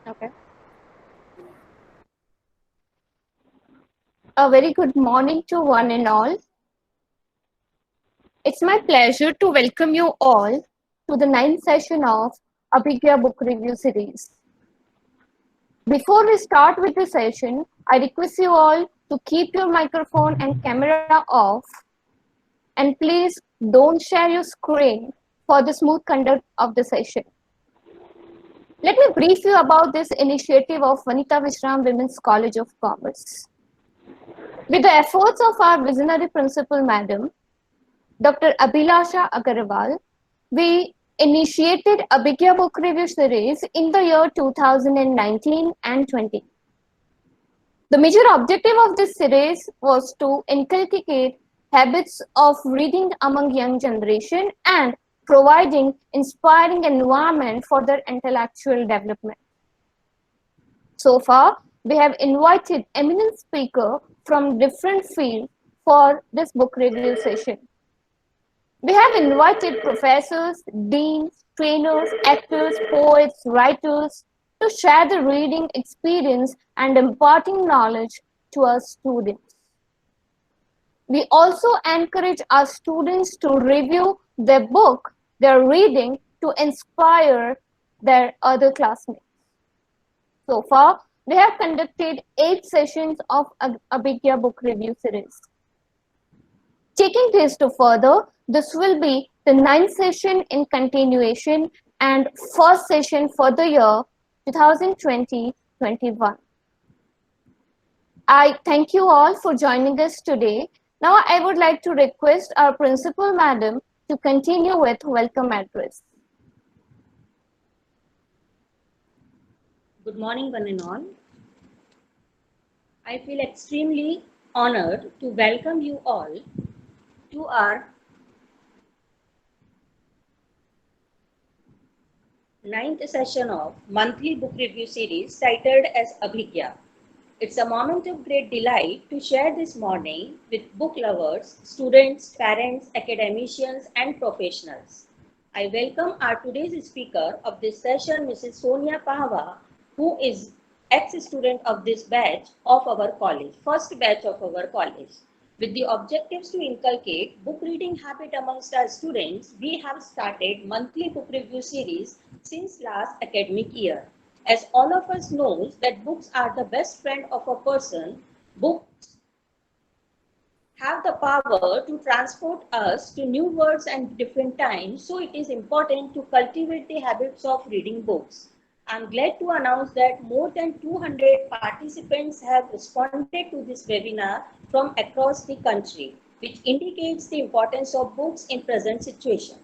Okay. A very good morning to one and all. It's my pleasure to welcome you all to the ninth session of Abhigya Book Review Series. Before we start with the session, I request you all to keep your microphone and camera off, and please don't share your screen for the smooth conduct of the session. Let me brief you about this initiative of Vanita Vishram Women's College of Commerce. With the efforts of our visionary principal madam, Dr. Abhilasha Agarwal, we initiated a Abhigya Book Review series in the year 2019 and 20. The major objective of this series was to inculcate habits of reading among young generation and providing inspiring environment for their intellectual development. So far, we have invited eminent speakers from different fields for this book review session. We have invited professors, deans, trainers, actors, poets, writers to share the reading experience and imparting knowledge to our students. We also encourage our students to review their book they're reading to inspire their other classmates. So far, we have conducted 8 sessions of Abhigya Book Review Series. Taking this to further, this will be the 9th session in continuation and first session for the year 2020-21. I thank you all for joining us today. Now I would like to request our principal madam to continue with welcome address. Good morning, one and all. I feel extremely honored to welcome you all to our 9th session of monthly book review series titled as Abhigya. It's a moment of great delight to share this morning with book lovers, students, parents, academicians, and professionals. I welcome our today's speaker of this session, Mrs. Sonia Pahwa, who is ex-student of this batch of our college, first batch of our college. With the objectives to inculcate book reading habit amongst our students, we have started monthly book review series since last academic year. As all of us knows that books are the best friend of a person, books have the power to transport us to new worlds and different times, so it is important to cultivate the habits of reading books. I'm glad to announce that more than 200 participants have responded to this webinar from across the country, which indicates the importance of books in present situation.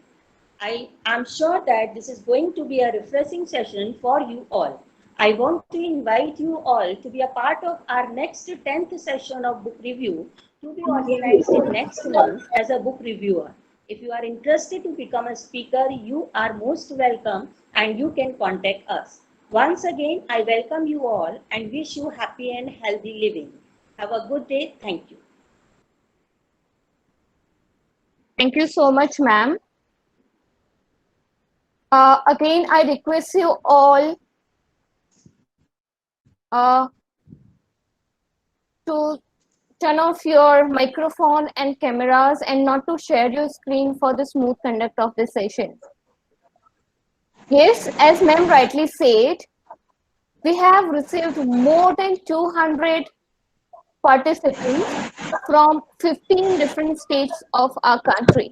I am sure that this is going to be a refreshing session for you all. I want to invite you all to be a part of our next 10th session of book review to be organized in next month as a book reviewer. If you are interested to become a speaker, you are most welcome and you can contact us. Once again, I welcome you all and wish you happy and healthy living. Have a good day. Thank you. Thank you so much, ma'am. Again, I request you all to turn off your microphone and cameras and not to share your screen for the smooth conduct of this session. Yes, as ma'am rightly said, we have received more than 200 participants from 15 different states of our country.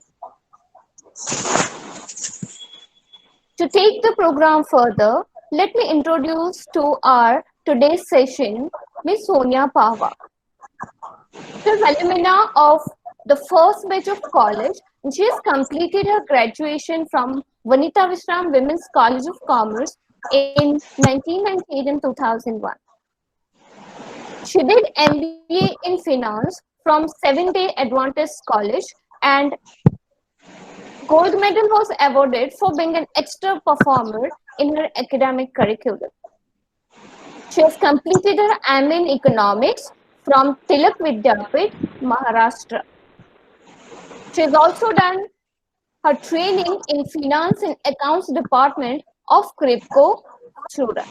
To take the program further, let me introduce to our today's session Ms. Sonia Pahwa. She is alumna of the first batch of college and she has completed her graduation from Vanita Vishram Women's College of Commerce in 1998 and 2001. She did MBA in Finance from Seventh-day Adventist College and gold medal was awarded for being an extra performer in her academic curriculum. She has completed her MA in Economics from Tilak Vidyapit, Maharashtra. She has also done her training in Finance and Accounts Department of CRIPCO, Surat.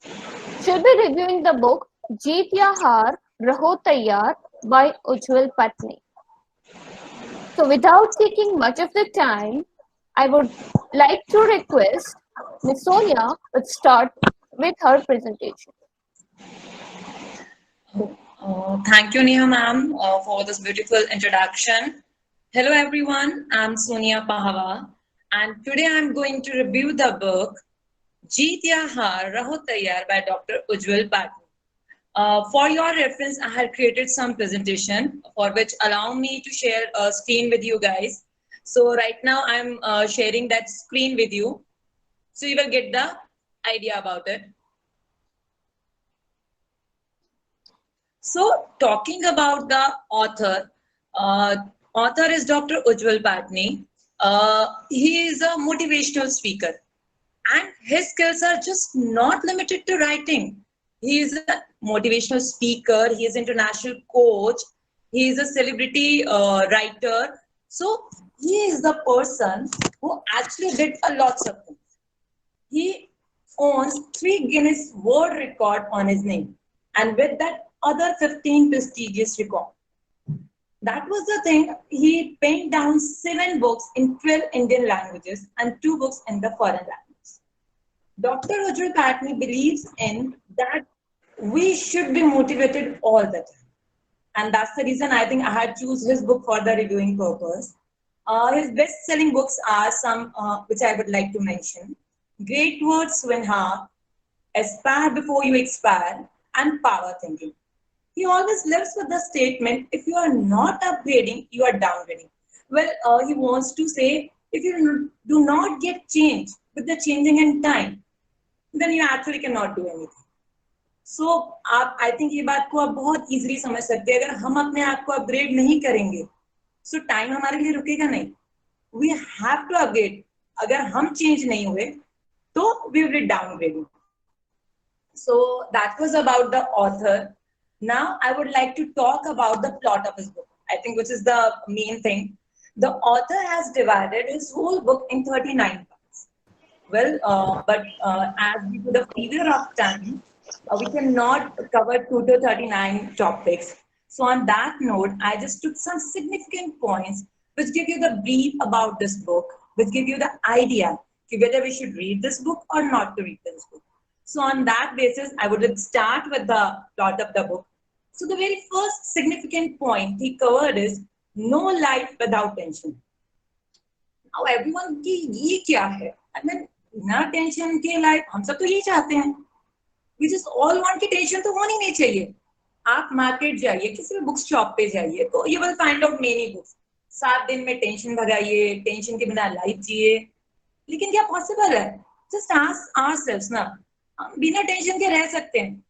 Should be reviewing the book Jeet Ya Haar Raho Tayyar by Ujjwal Patni. So without taking much of the time, I would like to request Ms. Sonia would start with her presentation. Thank you, Neha ma'am, for this beautiful introduction. Hello, everyone. I'm Sonia Pahwa, and today I'm going to review the book Jeet Ya Haar Raho Tayyar by Dr. Ujjwal Patni. For your reference, I had created some presentation for which allow me to share a screen with you guys. So right now I'm sharing that screen with you, so you will get the idea about it. So, talking about the author, author is Dr. Ujjwal Patni. He is a motivational speaker, and his skills are just not limited to writing. He is a motivational speaker. He is an international coach. He is a celebrity writer. So he is the person who actually did a lots of things. He owns 3 Guinness World Record on his name, and with that other 15 prestigious records. That was the thing. He penned down 7 books in 12 Indian languages and 2 books in the foreign languages. Dr. Ujjwal Patni believes in that we should be motivated all the time. And that's the reason I think I had choose his book for the reviewing purpose. His best-selling books are some which I would like to mention. Great Words Win Heart, Aspire Before You Expire, and Power Thinking. He always lives with the statement, if you are not upgrading, you are downgrading. Well, he wants to say, if you do not get change with the changing in time, then you actually cannot do anything. So, आप I think ये बात को आप बहुत easily समझ सकते हैं. अगर हम अपने आप को upgrade नहीं करेंगे, so time हमारे लिए रुकेगा नहीं. We have to upgrade. अगर हम change नहीं हुए, तो we will be downgrading. So that was about the author. Now I would like to talk about the plot of his book, I think, which is the main thing. The author has divided his whole book in 39 parts. Well, but as due to the failure of time, we cannot cover 2 to 39 topics. So on that note, I just took some significant points which give you the brief about this book, which give you the idea whether we should read this book or not to read this book. So on that basis, I would start with the plot of the book. So the very first significant point he covered is no life without tension. Now everyone की ये क्या है? I mean, बिना tension के life हम सब तो यही चाहते हैं. We just all want कि टेंशन तो होनी नहीं चाहिए. आप मार्केट जाइए, किसी भी बुक शॉप पे जाइए, तो you will find out many books. 7 दिन में टेंशन भगाइए, टेंशन के बिना लाइफ जिए. लेकिन क्या पॉसिबल है? Just ask ourselves ना. हम बिना टेंशन के रह सकते हैं.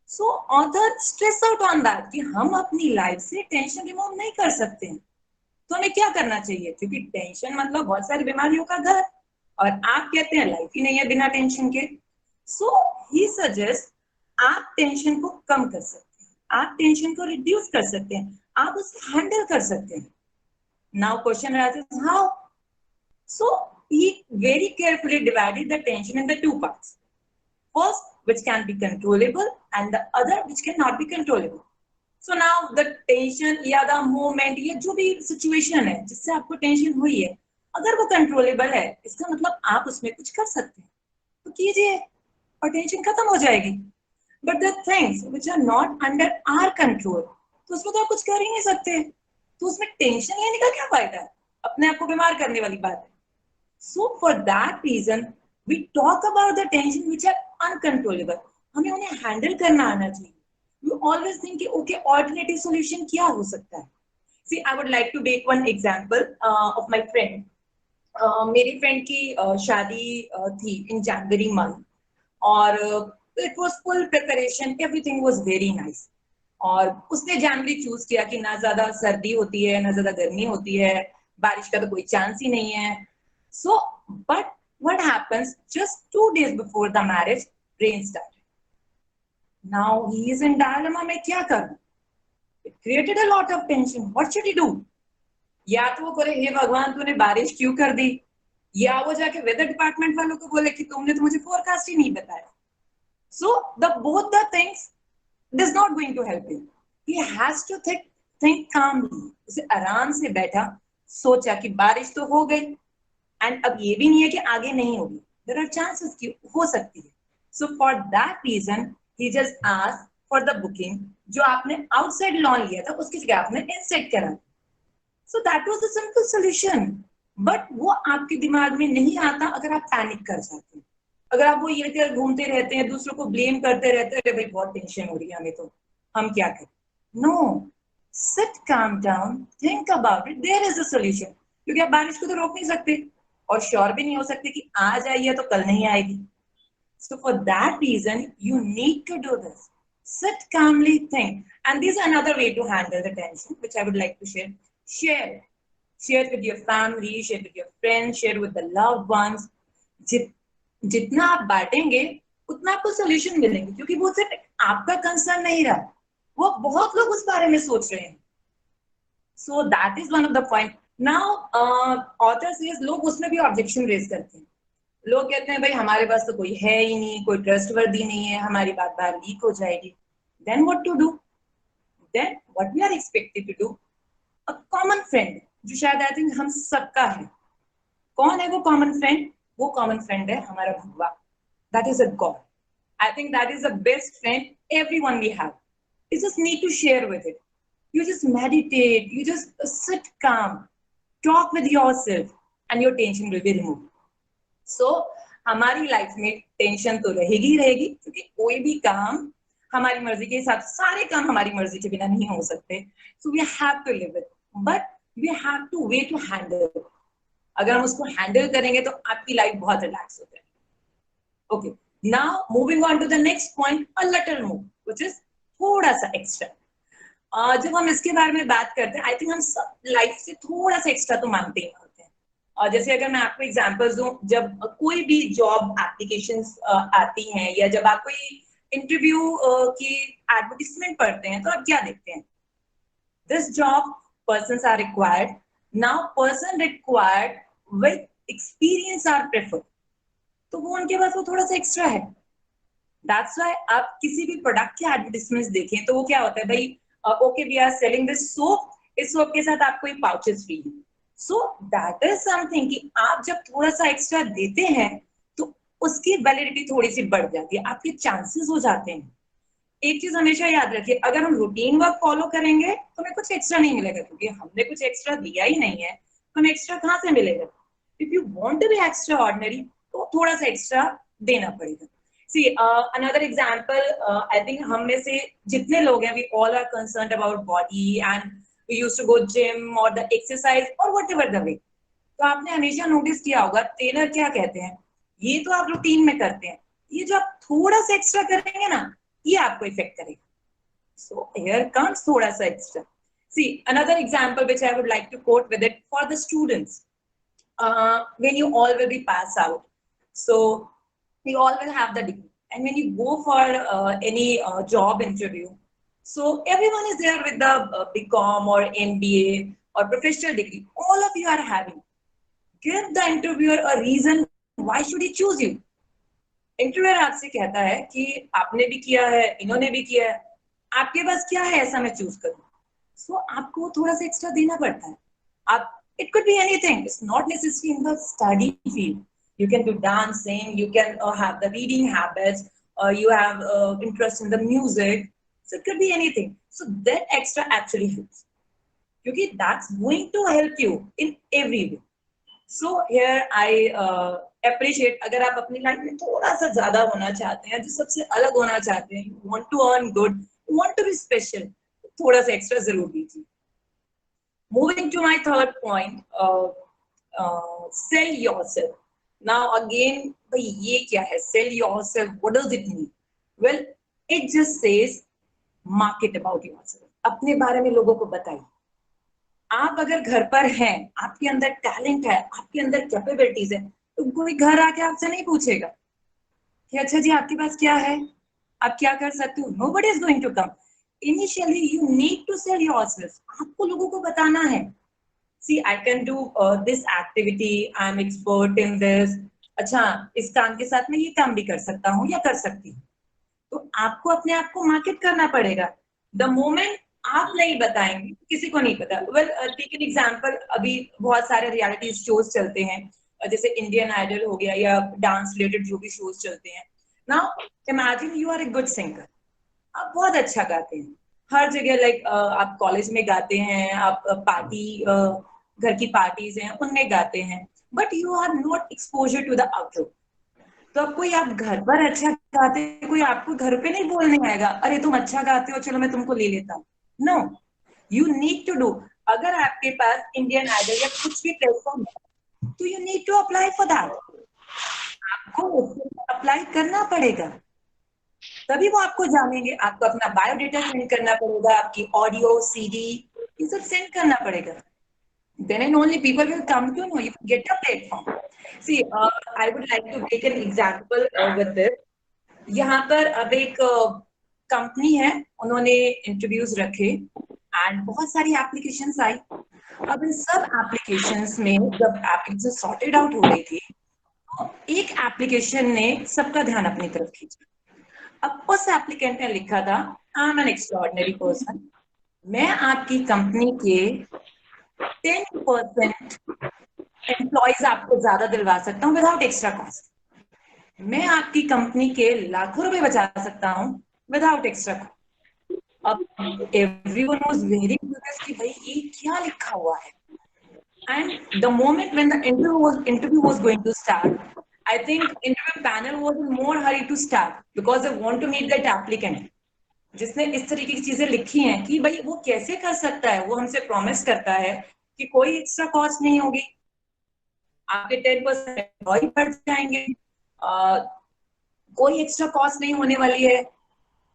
सो author stress out on that कि हम अपनी लाइफ से टेंशन रिमूव नहीं कर सकते हैं. तो हमें क्या करना चाहिए? क्योंकि टेंशन मतलब बहुत सारी बीमारियों का घर, और आप कहते हैं लाइफ ही नहीं है बिना टेंशन के. सो ही सजेस्ट आप टेंशन को कम कर सकते हैं, आप टेंशन को रिड्यूस कर सकते हैं, आप उसे हैंडल कर सकते हैं. Now question arises how? So he very carefully divided the tension in the 2 parts. First, which can be controllable, and the other which cannot be controllable. So now the tension या the moment या जो भी situation है जिससे आपको tension हुई है, अगर वो कंट्रोलेबल है, इसका मतलब आप उसमें कुछ कर सकते हैं, तो कीजिए और टेंशन खत्म हो जाएगी. But the things which are not under our control, तो उसमें तो आप कुछ कर ही नहीं सकते, तो उसमें टेंशन लेने का क्या फायदा है? अपने आप को बीमार करने वाली बात है. So for that reason, we talk about the tension which are uncontrollable. हमें उन्हें हैंडल करना आना चाहिए. We always think कि okay, alternative solution क्या हो सकता है? See, I would like to make one example of my friend. मेरी फ्रेंड की शादी थी in January month, और it was full preparation, everything was very nice. और उसने जनवरी चूज किया कि ना ज्यादा सर्दी होती है ना ज्यादा गर्मी होती है, बारिश का तो कोई चांस ही नहीं है. So, but what happens just 2 days before the marriage, rain started. Now he is in dilemma में क्या करना? It created a lot of tension. What should he do? या तो वो करे हे भगवान तूने बारिश क्यों कर दी, या वो जाके वेदर डिपार्टमेंट वालों को बोले कि तुमने तो मुझे फोरकास्ट ही नहीं बताया. So both the things is not going to help him. He has to think calmly. उसे आराम से बैठा, सोचा कि बारिश तो हो गई, एंड अब ये भी नहीं है कि आगे नहीं होगी, देयर आर चांसेस कि हो सकती है. So for that reason he just asked for the booking. जो आपने आउटसाइड लॉन लिया था उसकी जगह आपने इनसाइड करा. सो that was the simple solution. But वो आपके दिमाग में नहीं आता अगर आप पैनिक कर जाते हैं, अगर आप वो ये घूमते रहते हैं, दूसरों को ब्लेम करते रहते हैं, भाई बहुत टेंशन हो रही है हमें, तो हम क्या करें. No, sit calm down, think about it, there is a solution. क्योंकि आप बारिश को तो रोक नहीं सकते और श्योर भी नहीं हो सकते कि आज आई है तो कल नहीं आएगी. So for that reason, you need to do this. Sit calmly, think. And this is another way to handle the tension, which I would like to share. Share. Share with your family, share with your friends, share with the loved ones. जितना आप बांटेंगे उतना आपको solution मिलेंगे, क्योंकि वो सिर्फ आपका कंसर्न नहीं रहा, वो बहुत लोग उस बारे में सोच रहे हैं. So that is one of the point. Now, author says लोग उसमें भी ऑब्जेक्शन रेज करते हैं. लोग कहते हैं भाई हमारे पास तो कोई है ही नहीं, कोई ट्रस्टवर्दी नहीं है, हमारी बात बाहर लीक हो जाएगी. Then what to do? Then what we are expected to do? A common friend, जो शायद आई थिंक हम सबका है. कौन है वो कॉमन फ्रेंड? वो कॉमन फ्रेंड है हमारा भगवान. That is a God. I think that is the best friend everyone we have. You just need to share with it. You just meditate, you just sit calm, talk with yourself, and your tension will be removed. So, हमारी life में tension तो रहेगी रहेगी, क्योंकि कोई भी काम हमारी मर्जी के हिसाब से, सारे काम हमारी मर्जी के बिना नहीं हो सकते. So we have to live it, but we have to way to handle it. अगर हम उसको हैंडल करेंगे तो आपकी लाइफ बहुत रिलैक्स हो जाएगी. Okay, now moving on to the next point, a little more, which is थोड़ा सा एक्स्ट्रा. जब हम इसके बारे में बात करते हैं, आई थिंक हम सब लाइफ से थोड़ा सा एक्स्ट्रा तो मांगते ही मांगते हैं. और जैसे अगर मैं आपको एग्जांपल्स दूं, जब कोई भी जॉब एप्लीकेशंस आती हैं या जब आप कोई इंटरव्यू की एडवर्टाइजमेंट पढ़ते हैं, तो आप क्या देखते हैं? This job persons are required. Now person required with experience are preferred. तो वो उनके पास वो थोड़ा सा एक्स्ट्रा है. दैट्स व्हाई आप किसी भी प्रोडक्ट के एडवर्टाइजमेंट्स देखें तो वो क्या होता है, भाई okay we are selling this soap, इस सोप के साथ आपको ये पाउचेस फ्री है. सो दैट इज समथिंग कि आप जब थोड़ा सा एक्स्ट्रा देते हैं तो उसकी वैलिडिटी थोड़ी सी बढ़ जाती है, आपके चांसेस हो जाते हैं. एक चीज हमेशा याद रखिए, अगर हम रूटीन वर्क फॉलो करेंगे तो हमें कुछ एक्स्ट्रा नहीं मिलेगा, क्योंकि हमने कुछ एक्स्ट्रा दिया ही नहीं है, तो हमें एक्स्ट्रा कहाँ से मिलेगा? If you want to be extra ordinary तो थोड़ा सा एक्स्ट्रा देना पड़ेगा. See, another example, I think हम में से जितने लोग हैं, we all are concerned about body and we used to go gym or the exercise or whatever the way. तो आपने हमेशा नोटिस किया होगा ट्रेनर क्या कहते हैं, ये तो आप रूटीन में करते हैं, ये जो आप थोड़ा सा एक्स्ट्रा करेंगे ना, ये आपको इफेक्ट करेगा. So here comes थोड़ा सा extra. See, another example which I would like to quote with it for the students. When you all will be pass out, so we all will have the degree, and when you go for any job interview, so everyone is there with the BCom or MBA or professional degree. All of you are having. Give the interviewer a reason why should he choose you. Interviewer आपसे कहता है कि आपने भी किया है, इन्होंने भी किया है, आपके पास क्या है ऐसा मैं चूज करूं. सो आपको थोड़ा सा एक्स्ट्रा देना पड़ता है. आप it could be anything. It's not necessarily in the study field. You can do dancing, you can have the reading habits, you have interest in the music. So it could be anything. So that extra actually helps. Because that's going to help you in every way. So here I appreciate अगर आप अपनी life में थोड़ा सा ज्यादा होना चाहते हैं, जो सबसे अलग होना चाहते हैं, you want to earn good, you want to be special, थोड़ा सा एक्स्ट्रा जरूर दीजिए. Moving to my third point, sell yourself. Now again, भाई ये क्या है? Sell yourself. What does it mean? Well, it just says market about yourself. अपने बारे में लोगों को बताइए. आप अगर घर पर हैं, आपके अंदर टैलेंट है, आपके अंदर कैपेबिलिटीज है, तो कोई घर आके आपसे नहीं पूछेगा कि अच्छा जी आपके पास क्या है, आप क्या कर सकते हो. Nobody is going to come. Initially, you need to sell yourself. आपको लोगों को बताना है. See, I can do this activity. I'm expert in this. अच्छा, इस काम के साथ मैं ये काम भी कर सकता हूँ या कर सकती हूँ. तो आपको अपने आप को मार्केट करना पड़ेगा। द मोमेंट आप नहीं बताएंगे किसी को नहीं पता। वेल टेक एन एग्जांपल, अभी बहुत सारे रियलिटी शोज चलते हैं, जैसे इंडियन आइडल हो गया या डांस रिलेटेड जो भी शोज चलते हैं। Now imagine you are a good singer, आप बहुत अच्छा गाते हैं, हर जगह लाइक आप कॉलेज में गाते हैं, आप पार्टी घर की पार्टीज हैं उनमें गाते हैं, but you are not exposure to the outdoor. तो अब कोई आप घर पर अच्छा गाते हैं, कोई आपको घर पे नहीं बोलने आएगा अरे तुम अच्छा गाते हो चलो मैं तुमको ले लेता हूँ। No, you need to do. अगर आपके पास इंडियन आइडल या कुछ भी प्लेटफॉर्म है तो you need to apply for that. आपको अप्लाई करना पड़ेगा, तभी वो आपको जानेंगे। आपको अपना बायोडेटा सेंड करना पड़ेगा, आपकी ऑडियो सीडी ये सब सेंड करना पड़ेगा। Then and only people will come to know you, get a platform. See, I would like to take an example with this. यहाँ पर अब एक कंपनी है, उन्होंने इंटरव्यूज रखे एंड बहुत सारी एप्लीकेशंस आई। अब इन सब एप्लीकेशंस में जब एप्लीकेशन सॉर्टेड आउट हो रही थी तो एक एप्लीकेशन ने सबका ध्यान अपनी तरफ खींचा। अब उस एप्लीकेंट ने लिखा था, I am N extraordinary person, मैं आपकी कंपनी के 10% एम्प्लॉइज आपको ज्यादा दिलवा सकता हूँ विदाउट एक्स्ट्रा कॉस्ट। मैं आपकी कंपनी के लाखों रुपए बचा सकता हूँ विदाउट एक्स्ट्रा कॉस्ट। अब एवरीवन वाज वेरी क्यूरियस कि भाई ये क्या लिखा हुआ है। And the moment when the interview was going to start, I think interview panel was in more hurry to start because they want to meet that applicant जिसने इस तरीके की चीजें लिखी हैं कि भाई वो कैसे कर सकता है। वो हमसे प्रॉमिस करता है कि कोई एक्स्ट्रा कॉस्ट नहीं होगी, आपके 10% एम्प्लॉय बढ़ जाएंगे, कोई एक्स्ट्रा कॉस्ट नहीं होने वाली है,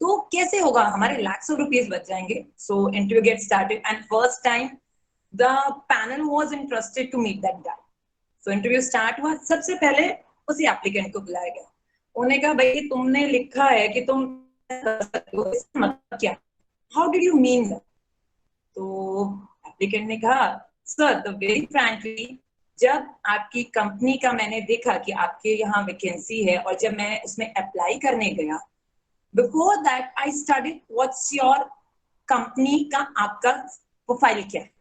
तो कैसे होगा, हमारे lakhs of rupees बच जाएंगे। So interview gets started and first time the panel was interested to meet that guy. So interview start हुआ, सबसे पहले उसी एप्लीकेंट को बुलाया गया। उन्होंने कहा भाई तुमने लिखा है कि तुम कर सकते हो, इसका मतलब क्या, how did you mean that? तो एप्लीकेंट ने कहा सर द वेरी फ्रैंकली, जब आपकी कंपनी का मैंने देखा कि आपके यहाँ वैकेंसी है और जब मैं उसमें अप्लाई करने गया, before that I studied what's your company का, आपका प्रोफाइल क्या है,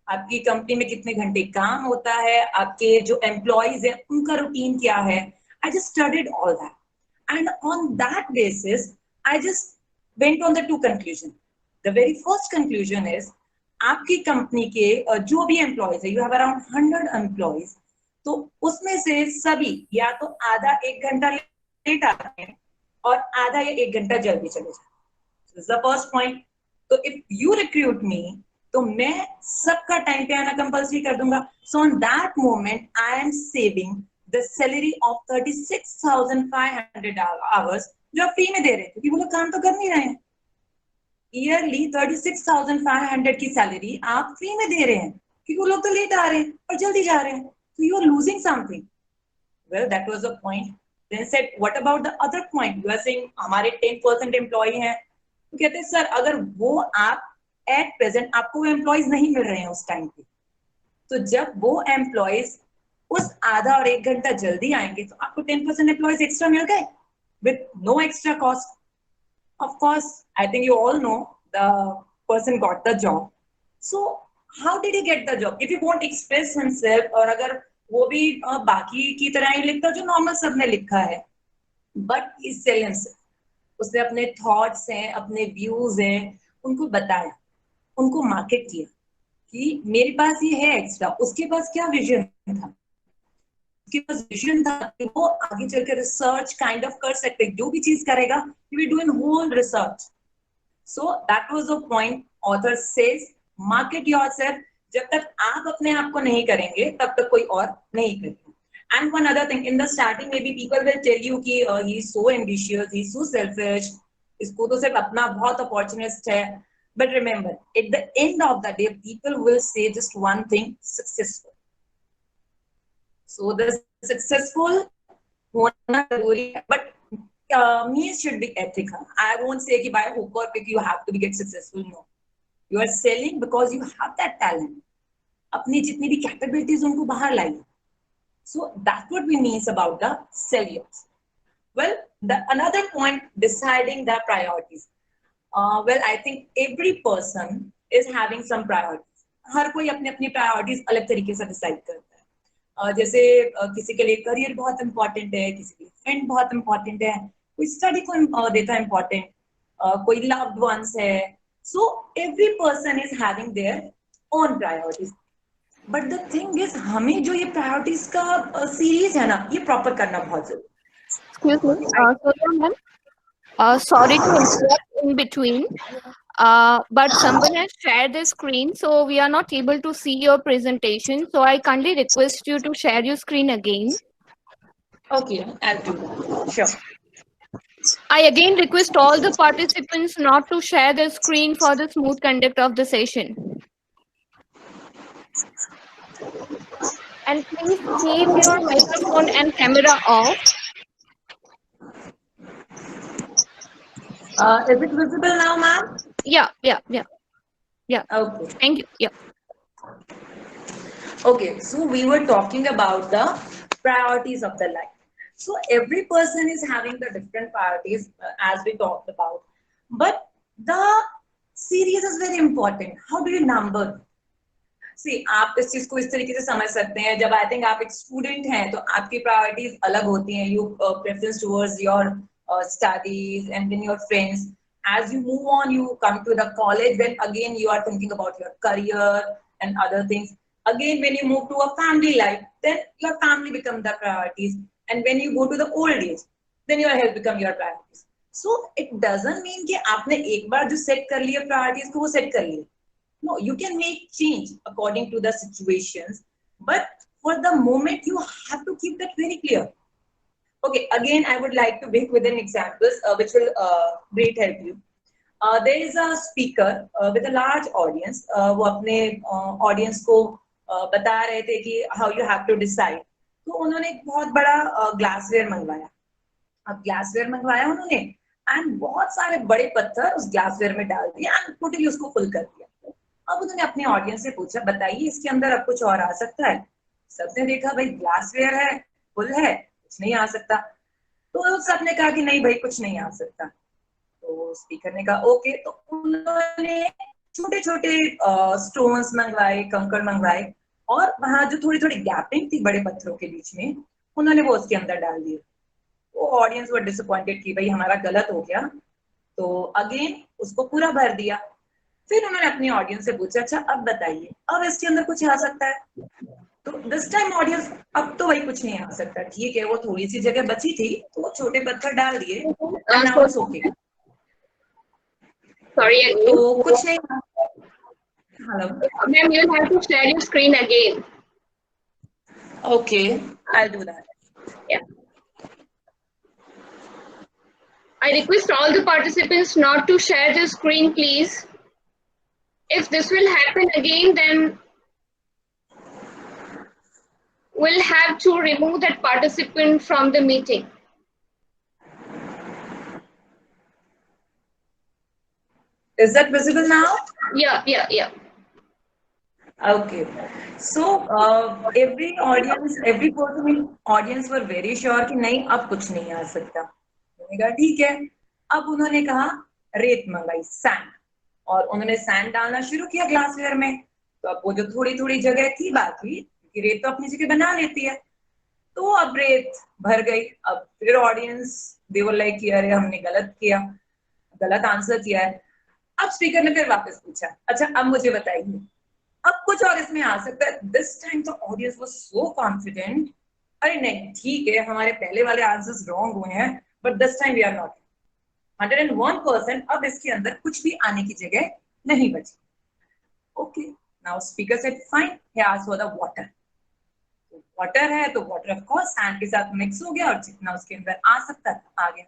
आपकी कंपनी में कितने घंटे काम होता है, आपके जो एम्प्लॉइज हैं उनका रूटीन क्या है। I just studied all that and on that basis I just went on the two conclusion. The very first conclusion is आपकी कंपनी के जो भी एम्प्लॉइज है, यू हैव अराउंड 100 एम्प्लॉइज, तो उसमें से सभी या तो आधा एक घंटा लेट आते हैं और आधा या एक घंटा जल्दी चले जाते हैं। The first point. तो इफ यू रिक्रूट मी तो मैं सबका टाइम पे आना कंपल्सरी कर दूंगा। So on that moment I am saving the salary of 36,500 hours जो आप फ्री में दे रहे थे, क्योंकि वो लोग काम तो कर नहीं रहे हैं। ईयरली 36,500 की सैलरी आप फ्री में दे रहे हैं क्योंकि वो लोग तो लेट आ रहे हैं और जल्दी जा रहे हैं, तो you are losing something. Well that was the point. Then said what about the other point, you are saying हमारे 10% एम्प्लॉय हैं, तो कहते हैं सर अगर वो आप एट प्रेजेंट आपको एम्प्लॉयज नहीं मिल रहे हैं उस टाइम पे, तो जब वो एम्प्लॉयज उस आधा और एक घंटा जल्दी आएंगे तो आपको 10% एम्प्लॉयज एक्स्ट्रा मिल गए with no extra cost. Of course, I think you all know the person got the job. So how did he get the job? If he won't express himself, और अगर वो भी बाकी की तरह ही लिखता जो नॉर्मल सबने लिखा है, but he sell himself. उसने अपने थॉट्स हैं, अपने व्यूज हैं, उनको बताया, उनको मार्केट किया कि मेरे पास ये है एक्स्ट्रा। उसके पास क्या विजन था, उसके पास विजन था कि वो आगे चलकर रिसर्च काइंड ऑफ कर सकते, जो भी चीज करेगा he will do in whole research. So that was the point. Author says market yourself. जब तक आप अपने आप को नहीं करेंगे तब तक कोई और नहीं करेगा। And one other thing, in the starting maybe people will tell you कि he is so ambitious, he is so selfish, इसको तो सिर्फ अपना बहुत opportunist है। But remember, at the end of the day, people will say just one thing: successful. So the successful होना जरूरी है, but means should be ethical. I won't say कि by hook or pick you have to get successful. No, you are selling because you have that talent. अपनी जितनी भी capabilities उनको बाहर लाइए. So that would be means about the sellers. Well, another point, deciding the priorities. Well, I think every person is having some priorities. हर कोई अपनी अपनी priorities अलग तरीके से decide करता है. जैसे किसी के लिए करियर बहुत इंपॉर्टेंट है, किसी के लिए फ्रेंड बहुत इंपॉर्टेंट है, कोई स्टडी को देता है इंपॉर्टेंट, कोई लव्ड वंस है. So every person is having their own priorities. But the thing is, हमें जो ये प्रायोरिटीज का सीरीज है ना, ये प्रॉपर करना बहुत जरूरी. Excuse me, sorry, ma'am. Sorry to interrupt in between. But someone has shared the screen, so we are not able to see your presentation. So I kindly request you to share your screen again. Okay, I'll do that. Sure. I again request all the participants not to share their screen for the smooth conduct of the session. And please keep your microphone and camera off. Is it visible now, ma'am? Yeah. Okay. Thank you. Yeah. Okay, so we were talking about the priorities of the life. So every person is having the different priorities as we talked about. But the series is very important. How do you number? See, आप इस चीज को इस तरीके से समझ सकते हैं. जब I think आप एक स्टूडेंट हैं, तो आपकी प्रायोरिटीज अलग होती हैं. You preference towards your studies and then your friends. As you move on, you come to the college, then again you are thinking about your career and other things. Again, when you move to a family life, then your family become the priorities. And when you go to the old age, then your health become your priorities. So it doesn't mean कि आपने एक बार जो set कर लिया priorities को वो set कर लिया. No, you can make change according to the situations, but for the moment you have to keep that very clear. Okay, again I would like to bring with an examples which will great help you. There is a speaker with a large audience. वो अपने audience को बता रहे थे कि how you have to decide. तो उन्होंने एक बहुत बड़ा ग्लासवेयर मंगवाया. अब ग्लासवेयर मंगवाया उन्होंने एंड बहुत सारे बड़े पत्थर उस ग्लासवेयर में डाल दिया एंड टोटली उसको फुल कर दिया. अब उन्होंने अपने ऑडियंस से पूछा, बताइए इसके अंदर अब कुछ और आ सकता है? सबने देखा भाई ग्लासवेयर है, फुल है, कुछ नहीं आ सकता. तो सबने कहा कि नहीं भाई कुछ नहीं आ सकता. तो स्पीकर ने कहा ओके. तो उन्होंने छोटे छोटे स्टोन्स मंगवाए, कंकड़ मंगवाए और वहां जो थोड़ी थोड़ी गैपिंग थी बड़े पत्थरों के बीच में, उन्होंने वो उसके अंदर डाल दिए. वो ऑडियंस वर डिसअपॉइंटेड कि भाई हमारा गलत हो गया. तो अगेन उसको पूरा भर दिया. फिर उन्होंने अपनी ऑडियंस से पूछा, अच्छा अब बताइए अब इसके अंदर कुछ आ सकता है? तो दिस टाइम ऑडियंस, अब तो वही कुछ नहीं आ सकता. ठीक है, वो थोड़ी सी जगह बची थी तो वो छोटे पत्थर डाल दिए and now it's okay. Sorry again. तो कुछ नहीं. Hello Ma'am, you'll have to share your screen again. Okay, I will do that. Yeah. I request all the participants not to share the screen, please. If this will happen again, then we'll have to remove that participant from the meeting. Is that visible now? Yeah. Okay. So every person in audience were very sure कि नहीं अब कुछ नहीं आ सकता. उन्होंने कहा ठीक है. अब उन्होंने कहा रेत मंगाई, सैंड, और उन्होंने सैंड डालना शुरू किया ग्लासवेयर में. तो अब वो जो थोड़ी थोड़ी जगह थी बाकी, क्योंकि रेत तो अपनी जगह बना लेती है, तो अब रेत भर गई. अब फिर ऑडियंस दे वर लाइक कि अरे हमने गलत किया, गलत आंसर किया है. अब स्पीकर ने फिर वापस पूछा, अच्छा अब मुझे बताइए अब कुछ और इसमें आ सकता है? This time the audience was so confident, अरे नहीं ठीक है हमारे पहले वाले आंसर्स रॉन्ग हुए हैं but this time we are not 101%. अब इसके अंदर कुछ भी आने की जगह नहीं बची. Okay, now speaker said fine, he asked for the water. Water है तो वाटर ऑफ कोर्स सैंड के साथ मिक्स हो गया और जितना उसके अंदर आ सकता था आ गया.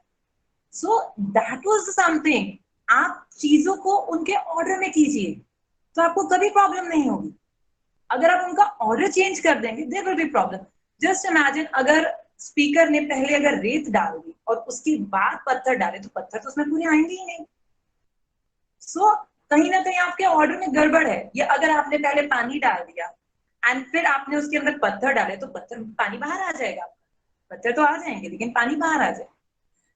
सो दैट वाज समथिंग. आप चीजों को उनके ऑर्डर में कीजिए तो आपको कभी प्रॉब्लम नहीं होगी. अगर आप उनका ऑर्डर चेंज कर देंगे there will be problem. Just imagine अगर स्पीकर ने पहले अगर रेत डाल दी और उसके बाद पत्थर डाले तो पत्थर तो उसमें पूरे आएंगे ही नहीं. सो कहीं ना कहीं आपके ऑर्डर में गड़बड़ है. या अगर आपने पहले पानी डाल दिया एंड फिर आपने उसके अंदर पत्थर डाले तो पत्थर पानी बाहर आ जाएगा. पत्थर तो आ जाएंगे लेकिन पानी बाहर आ जाएगा.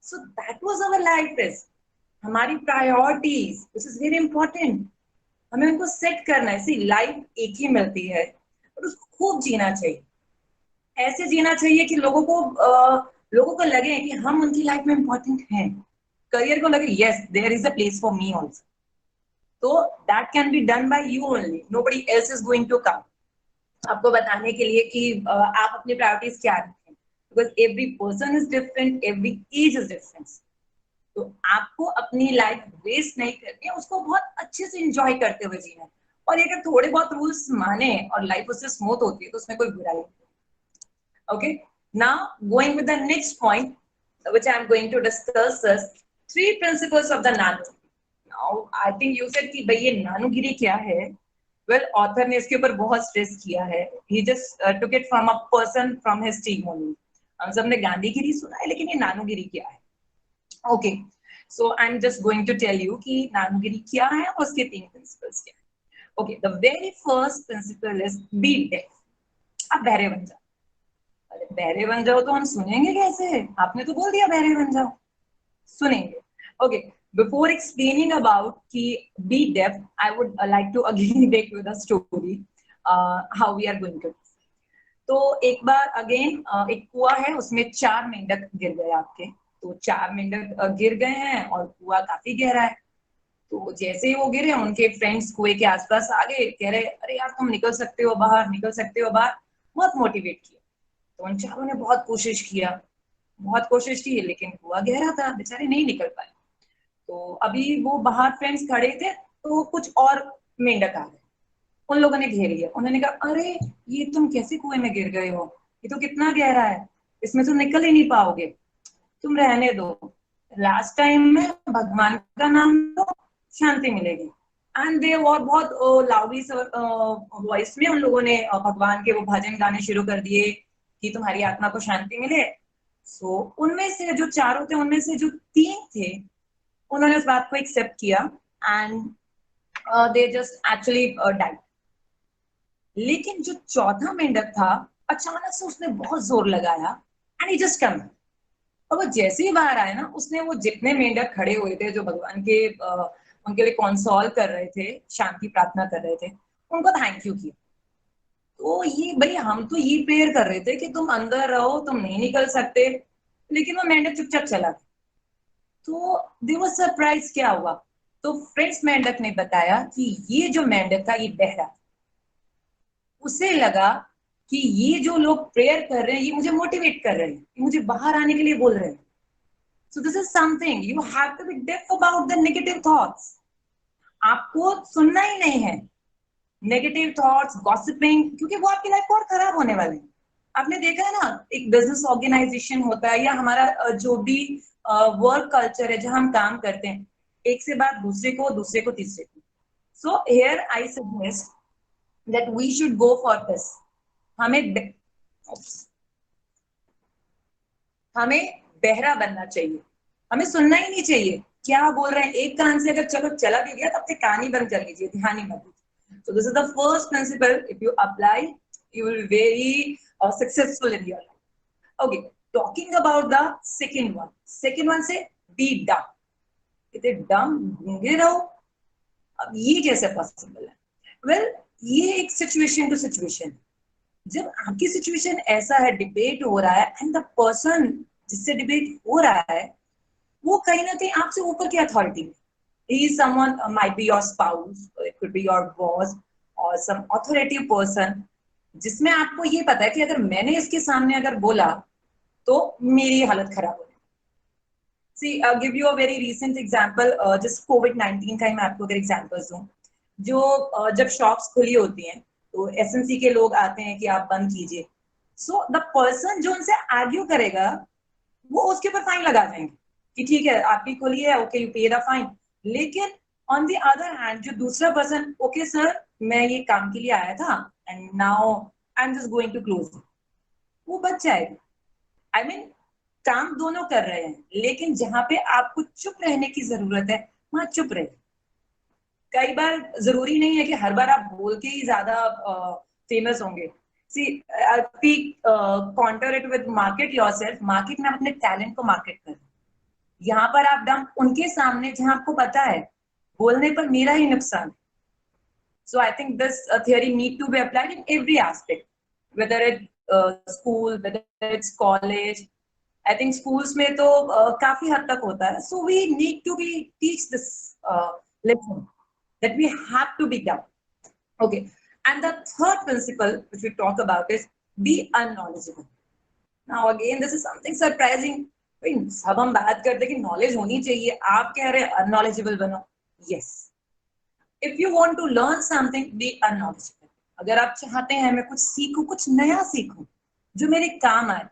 So that was our life is. हमारी priorities, this is very important, हमें उनको सेट करना है। सी लाइफ एक ही मिलती है और उसको खूब जीना चाहिए, ऐसे जीना चाहिए कि लोगों को लगे कि हम उनकी लाइफ में इंपॉर्टेंट हैं, करियर को लगे yes there is a place for me also. तो that can be done by you only, nobody else is going to come आपको बताने के लिए कि आप अपनी प्रायोरिटीज क्या रखें, because every person is different, every age is different. तो आपको अपनी लाइफ वेस्ट नहीं करनी है, उसको बहुत अच्छे से एंजॉय करते हुए जीना है। और अगर थोड़े बहुत रूल्स माने और लाइफ उससे स्मूथ होती है तो उसमें कोई बुराई नहीं। Okay, now going with the next point which I am going to discuss is 3 principles of the nano. Now I think you said कि भाई ये नानूगिरी क्या है? Well, ऑथर ने इसके ऊपर बहुत स्ट्रेस किया है। He just took it from a person from his team only. हम सबने गांधीगिरी सुना है, लेकिन ये नानूगिरी क्या है? Okay, so I'm just going to tell you कि नानूगिरी क्या है और उसके 3 principles क्या है। Okay, the very first principle is be deaf. आप बहरे बन जाओ। अरे बहरे बन जाओ तो हम सुनेंगे कैसे? आपने तो बोल दिया बहरे बन जाओ, सुनेंगे। Okay, before explaining about कि be deaf, I would like to again take with a story how we are going to. तो एक बार अगेन एक कुआं है, उसमें 4 मेंढक गिर गए आपके। तो 4 मेंढक गिर गए हैं और कुआं काफी गहरा है। तो जैसे ही वो गिरे, उनके फ्रेंड्स कुएं के आसपास आ गए, कह रहे अरे यार तुम निकल सकते हो बाहर, निकल सकते हो बाहर, बहुत मोटिवेट किया। तो उन चारों ने बहुत कोशिश की, लेकिन कुआं गहरा था, बेचारे नहीं निकल पाए। तो अभी वो बाहर फ्रेंड्स खड़े थे, तो कुछ और मेंढक आ गए, उन लोगों ने घेर लिया। उन्होंने कहा अरे ये तुम कैसे कुएं में गिर गए हो, ये तो कितना गहरा है, इसमें तो निकल ही नहीं पाओगे, तुम रहने दो, लास्ट टाइम में भगवान का नाम लो, शांति मिलेगी। एंड दे और बहुत लाउडली वॉइस में उन लोगों ने भगवान के वो भजन गाने शुरू कर दिए कि तुम्हारी आत्मा को शांति मिले। सो उनमें से जो चारों थे, उनमें से जो 3 थे, उन्होंने उस बात को एक्सेप्ट किया and they just actually died. लेकिन जो चौथा मेंढक था, अचानक से उसने बहुत जोर लगाया एंड ही जस्ट कम। और वो जैसे ही बाहर आया ना, उसने वो जितने मेंढक खड़े हुए थे जो भगवान के उनके लिए कंसोल कर रहे थे, शांति प्रार्थना कर रहे थे, उनको थैंक यू किया। तो ये भाई हम तो ये प्रेयर कर रहे थे कि तुम अंदर रहो, तुम नहीं निकल सकते, लेकिन वो मेंढक चुपचाप चला गया। तो दे वाज सरप्राइज, क्या हुआ? तो फ्रेंड्स मेंढक ने बताया कि ये जो मेंढक था ये बहरा, उसे लगा कि ये जो लोग प्रेयर कर रहे हैं ये मुझे मोटिवेट कर रहे हैं, ये मुझे बाहर आने के लिए बोल रहे हैं। So this is something you have to be deaf about the negative thoughts. आपको सुनना ही नहीं है नेगेटिव थॉट्स, गॉसिपिंग, क्योंकि वो आपकी लाइफ को और खराब होने वाले हैं। आपने देखा है ना, एक बिजनेस ऑर्गेनाइजेशन होता है या हमारा जो भी वर्क कल्चर है जहां हम काम करते हैं, एक से बात दूसरे को, दूसरे को तीसरे को। So here I suggest that we should go for this. हमें बहरा बनना चाहिए, हमें सुनना ही नहीं चाहिए क्या बोल रहे हैं। एक कान से अगर चलो चला भी गया, तब तक कान ही बंद कर लीजिए, ध्यान ही मत दीजिए। So this is the first principle. If you apply, you will be very successful in your life. Okay, talking about the second one. Second one से be dumb. इतने dumb गूंगे रहो, अब ये कैसे पॉसिबल है? Well, ये एक सिचुएशन टू सिचुएशन। जब आपकी सिचुएशन ऐसा है, डिबेट हो रहा है एंड द पर्सन जिससे डिबेट हो रहा है वो कहीं ना कहीं आपसे ऊपर की अथॉरिटी में, he is someone might be your spouse, or it could be your boss or some authoritative person, जिसमें आपको ये पता है कि अगर मैंने इसके सामने अगर बोला तो मेरी हालत खराब हो जाएगी। See, I'll give you a very recent example, just COVID-19 का ही मैं आपको अगर एग्जांपल्स दूं। जो जब शॉप्स खुली होती हैं तो एसएनसी के लोग आते हैं कि आप बंद कीजिए। सो द पर्सन जो उनसे आर्ग्यू करेगा वो उसके ऊपर फाइन लगा देंगे कि ठीक है आपकी खुली है, ओके यू पे द फाइन। लेकिन ऑन द अदर हैंड जो दूसरा पर्सन, ओके सर मैं ये काम के लिए आया था and now I am just going to close, वो बच जाएगा। आई मीन काम दोनों कर रहे हैं, लेकिन जहां पे आपको चुप रहने की जरूरत है वहां चुप रहे। कई बार जरूरी नहीं है कि हर बार आप बोल के ही ज्यादा फेमस होंगे। See counter it with market yourself. Market में अपने टैलेंट को मार्केट करें। यहाँ पर आप डंप उनके सामने जहां आपको पता है बोलने पर मेरा ही नुकसान. So I think this theory need to be applied in every aspect, whether it's school, whether it's college. I think schools में तो काफी हद तक होता है. So we need to be teach this lesson that we have to be done. Okay. And the third principle which we talk about is be unknowledgeable. Now again, this is something surprising. सब हम बात करते हैं कि knowledge होनी चाहिए, आप कह रहे हैं अननॉलेजेबल बनो. Yes. If you want to learn something, be unknowledgeable. अगर आप चाहते हैं मैं कुछ सीखूं, कुछ नया सीखूं जो मेरे काम आए,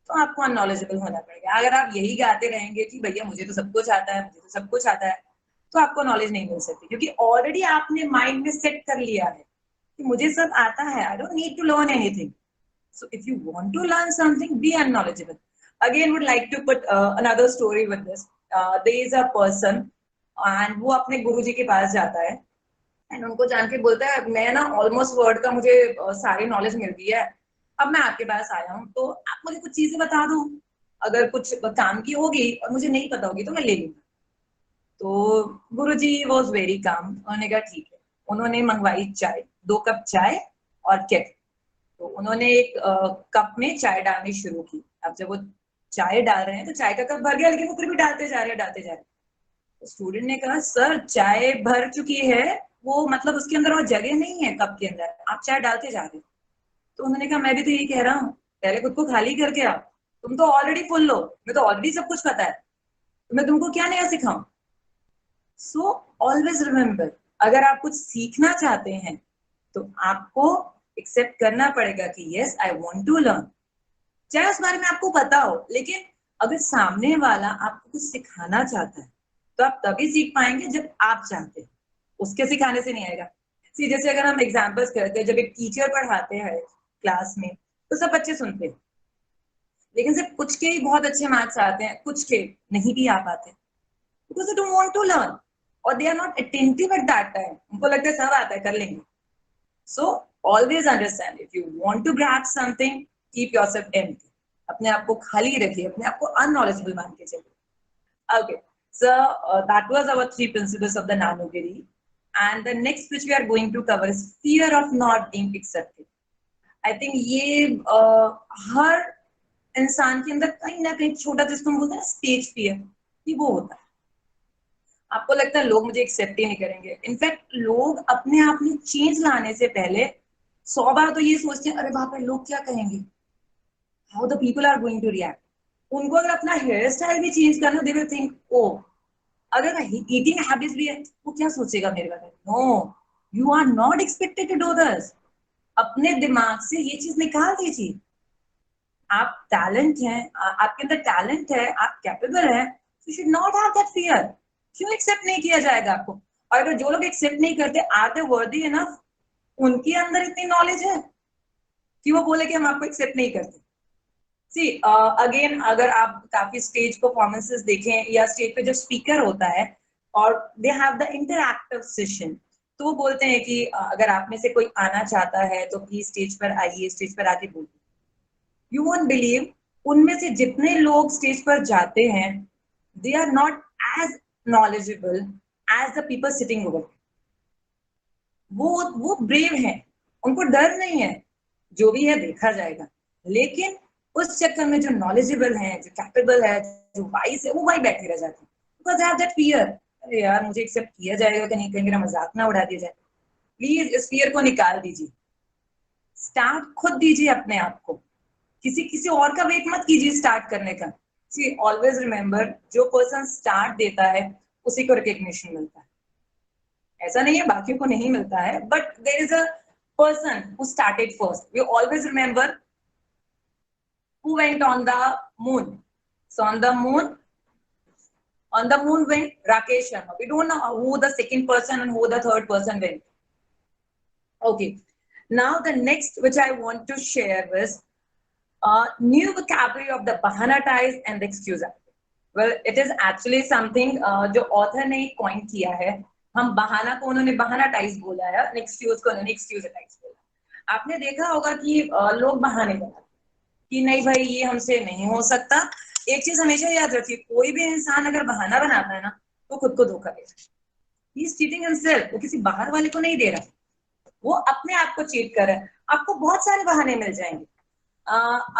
तो आपको अननॉलेजेबल होना पड़ेगा. अगर आप यही गाते रहेंगे कि भैया मुझे तो सब कुछ आता है, मुझे तो सब कुछ आता है, तो आपको नॉलेज नहीं मिल सकती, क्योंकि ऑलरेडी आपने माइंड में सेट कर लिया है कि मुझे सब आता है. I don't need to learn anything. So if you want to learn something, be unknowledgeable. Again, would like to put another story with this. There is a person and वो अपने गुरुजी के पास जाता है एंड उनको जान के बोलता है मैं ना ऑलमोस्ट वर्ड का मुझे सारी नॉलेज मिल गई है, अब मैं आपके पास आया हूँ, तो आप मुझे कुछ चीजें बता दो, अगर कुछ काम की होगी और मुझे नहीं पता होगी तो मैं ले लूंगा. तो गुरुजी वॉज वेरी काम. उन्होंने कहा ठीक है. उन्होंने मंगवाई चाय, 2 कप चाय और केटल. तो उन्होंने एक कप में चाय डालनी शुरू की. अब जब वो चाय डाल रहे हैं तो चाय का कप भर गया, लेकिन वो फिर भी डालते जा रहे हैं. स्टूडेंट ने कहा सर चाय भर चुकी है, वो मतलब उसके अंदर और जगह नहीं है कप के अंदर, आप चाय डालते जा रहे हो. तो उन्होंने कहा मैं भी तो यही कह रहा हूँ, पहले खुद को खाली करके आओ, तुम तो ऑलरेडी फुल हो, मैं तो ऑलरेडी सब कुछ पता है, तो मैं तुमको क्या नया सिखाऊं. सो ऑलवेज रिमेम्बर, अगर आप कुछ सीखना चाहते हैं तो आपको एक्सेप्ट करना पड़ेगा कि yes I want to learn, चाहे उस बारे में आपको पता हो. लेकिन अगर सामने वाला आपको कुछ सिखाना चाहता है तो आप तभी सीख पाएंगे जब आप चाहते हैं, उसके सिखाने से नहीं आएगा. सी जैसे अगर हम एग्जांपल्स करते हैं, जब एक टीचर पढ़ाते हैं क्लास में तो सब बच्चे सुनते हैं, लेकिन सिर्फ कुछ के ही बहुत अच्छे मार्क्स आते हैं, कुछ के नहीं भी आ पाते, because they don't want to learn और they are not attentive at that time. उनको लगता है सब आता है, कर लेंगे. So always understand, if you want to grab something, keep yourself empty. अपने आप को खाली रखिए, अपने आप को अननॉलेजेबल मान के चलिए. Okay, so that was our 3 principles of the Nanogiri, and the next which we are going to cover is fear of not being accepted. I think ये हर इंसान के अंदर कहीं ना कहीं छोटा जिसको हम बोलते हैं स्टेज फियर, ये वो होता है. आपको लगता है लोग मुझे एक्सेप्ट ही नहीं करेंगे. इनफैक्ट लोग अपने आप में चेंज लाने से पहले 100 बार तो ये सोचते हैं अरे बाप रे लोग क्या कहेंगे, how the people are going to react. उनको अगर अपना हेयर स्टाइल भी चेंज करना, दे विल थिंक ओ, अगर ईटिंग हैबिट्स भी है वो क्या सोचेगा मेरे बारे में. No, you are not expected to do this. अपने दिमाग से ये चीज निकाल दीजिए. आप टैलेंट हैं, आपके अंदर टैलेंट है, आप कैपेबल हैं, you should not have that fear. क्यों एक्सेप्ट नहीं किया जाएगा आपको. और अगर जो लोग एक्सेप्ट नहीं करते, आर दे वर्दी इनफ, उनके अंदर इतनी नॉलेज है कि वो बोले कि हम आपको एक्सेप्ट नहीं करते. सी अगेन, अगर आप काफी स्टेज परफॉर्मेंसेस देखें या स्टेज पे जब स्पीकर होता है और they have the interactive session, तो वो बोलते हैं कि अगर आप में से कोई आना चाहता है तो प्लीज स्टेज पर आइए, स्टेज पर आके बोलिए. यू वोंट बिलीव, उनमें से जितने लोग स्टेज पर जाते हैं they are not as knowledgeable as the people sitting over. वो ब्रेव हैं, उनको डर नहीं है, जो भी है देखा जाएगा. लेकिन उस चक्कर में जो नॉलेजेबल है, जो कैपेबल है, जो वाइज है, वो वही बैठे रह जाते हैं. Because they have that fear, अरे यार मुझे एक्सेप्ट किया जाएगा कि नहीं, कहीं मेरा मजाक ना उड़ा दिया जाए. प्लीज इस फियर को निकाल दीजिए. स्टार्ट खुद दीजिए अपने आप को, किसी और का वेट मत कीजिए स्टार्ट करने का. सी ऑलवेज रिमेम्बर, जो पर्सन स्टार्ट देता है उसी को रिकग्निशन मिलता है. ऐसा नहीं है बाकियों को नहीं मिलता है, but there is a person who started first. We always remember who went on the moon. So on the moon went Rakesh Sharma. We don't know who the second person and who the third person went. Okay. Now the next which I want to share is new vocabulary of the bahanatize and the excuse. Well, it is actually something जो author ने coin किया है. हम बहाना को उन्होंने बहानाटाइज बोला है, एक्सक्यूज को उन्होंने एक्सक्यूजटाइज बोला. आपने देखा होगा कि लोग बहाने बनाते कि नहीं भाई ये हमसे नहीं हो सकता, एक चीज हमेशा याद रखिए, कोई भी इंसान अगर बहाना बनाता है ना, वो खुद को धोखा दे रहा है। ही इज चीटिंग हिमसेल्फ, वो किसी बाहर वाले को नहीं दे रहा, वो अपने आप को चीट कर रहा है। आपको बहुत सारे बहाने मिल जाएंगे।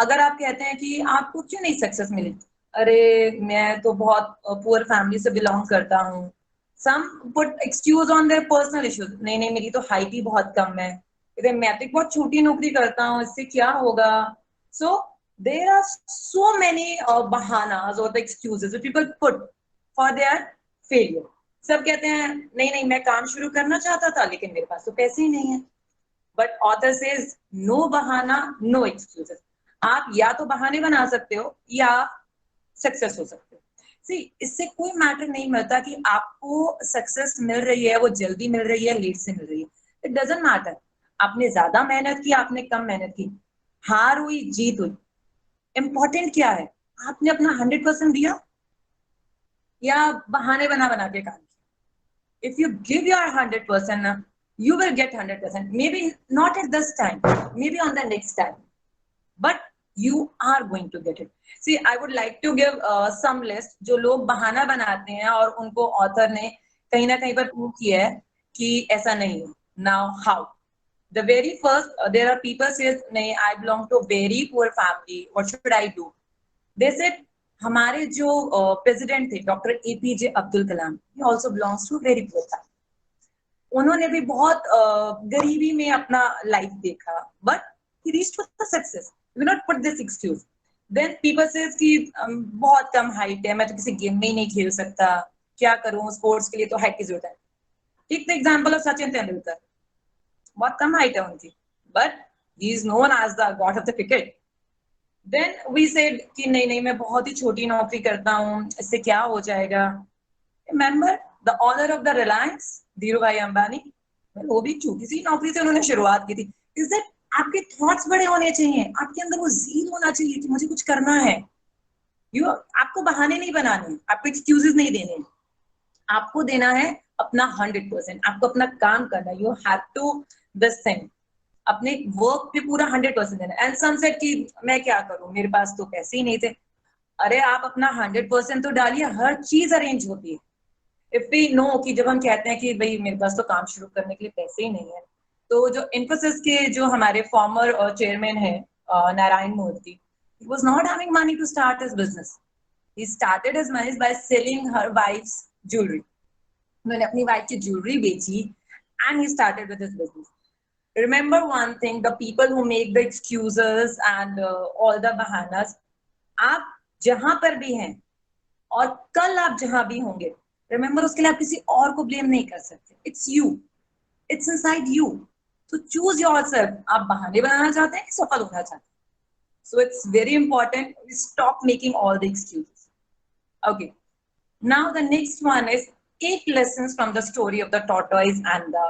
अगर आप कहते हैं कि आपको क्यों नहीं सक्सेस मिली, अरे मैं तो बहुत पुअर फैमिली से बिलोंग करता हूँ, some put excuse on their personal issues, नहीं नहीं मेरी तो हाइट ही बहुत कम है, मैं तो बहुत छोटी नौकरी करता हूँ, इससे क्या होगा। So there are so many बहानास और the excuses people put for their failure. सब कहते हैं नहीं नहीं मैं काम शुरू करना चाहता था लेकिन मेरे पास तो पैसे ही नहीं है। बट ऑथर सेज नो बहाना, नो एक्सक्यूजेस। आप या तो बहाने बना सकते हो या सक्सेस हो सकते हो। सी इससे कोई मैटर नहीं मिलता कि आपको सक्सेस मिल रही है वो जल्दी मिल रही है लेट से मिल रही है, इट डजंट मैटर। आपने ज्यादा मेहनत की, आपने कम मेहनत की, हार हुई जीत हुई, इंपॉर्टेंट क्या है, आपने अपना 100% दिया या बहाने बना बना के काम किया। If you give your 100%, you will get 100%. Maybe not at this time, maybe on the next time, but you are going to get it. See, I would like to give some list जो लोग बहाना बनाते हैं और उनको author ने कहीं ना कहीं पर प्रूव किया है कि ऐसा नहीं है। Now how? The very first, there are people says नहीं, I belong to very poor family. What should I do? They said हमारे जो प्रेसिडेंट थे doctor APJ Abdul Kalam, he also belongs to very poor family. उन्होंने भी बहुत गरीबी में अपना लाइफ देखा, but he reached to the success. We not put this excuse. Then people says कि बहुत कम हाइट है, मैं तो किसी गेम में ही नहीं खेल सकता, क्या करूं, स्पोर्ट्स के लिए तो हाइट की जरूरत है। Take the example of Sachin Tendulkar, बहुत कम हाइट है उनकी, but he is known as the god of the cricket. Then we said कि नहीं नहीं मैं बहुत ही छोटी नौकरी करता हूँ, इससे क्या हो जाएगा। Remember the owner of the Reliance Dhiru Bhai Ambani, वो भी छोटी सी नौकरी से उन्होंने शुरुआत की थी। इज दैट आपके थॉट्स बड़े होने चाहिए, आपके अंदर वो ज़ील होना चाहिए कि मुझे कुछ करना है। आपको बहाने नहीं बनाने, आपको एक्सक्यूजेस नहीं देने, आपको देना है अपना 100%, आपको अपना काम करना। You have to this thing, अपने वर्क पे पूरा 100% देना। एंड सम सेड कि मैं क्या करूं, मेरे पास तो पैसे ही नहीं थे। अरे आप अपना 100% तो डालिए, हर चीज अरेंज होती है। इफ वी नो कि जब हम कहते हैं कि भाई मेरे पास तो काम शुरू करने के लिए पैसे ही नहीं है, तो जो इन्फोसिस के जो हमारे फॉर्मर चेयरमैन है नारायण मूर्ति, he was not having money to start his business. He started his business by selling her wife's jewelry. उन्होंने अपनी वाइफ की ज्वेलरी बेची and he started with his business. Remember one thing, the people who make the excuses and all the bahanas, आप जहां पर भी हैं और कल आप जहां भी होंगे, रिमेंबर उसके लिए आप किसी और को ब्लेम नहीं कर सकते। It's you, it's inside you. तो चूज योरसेल्फ, आप बहाने बनाना चाहते हैं कि सफल होना चाहते हैं। So it's very important, stop making all the excuses. Okay, now the next one is 8 lessons from the story of the tortoise and the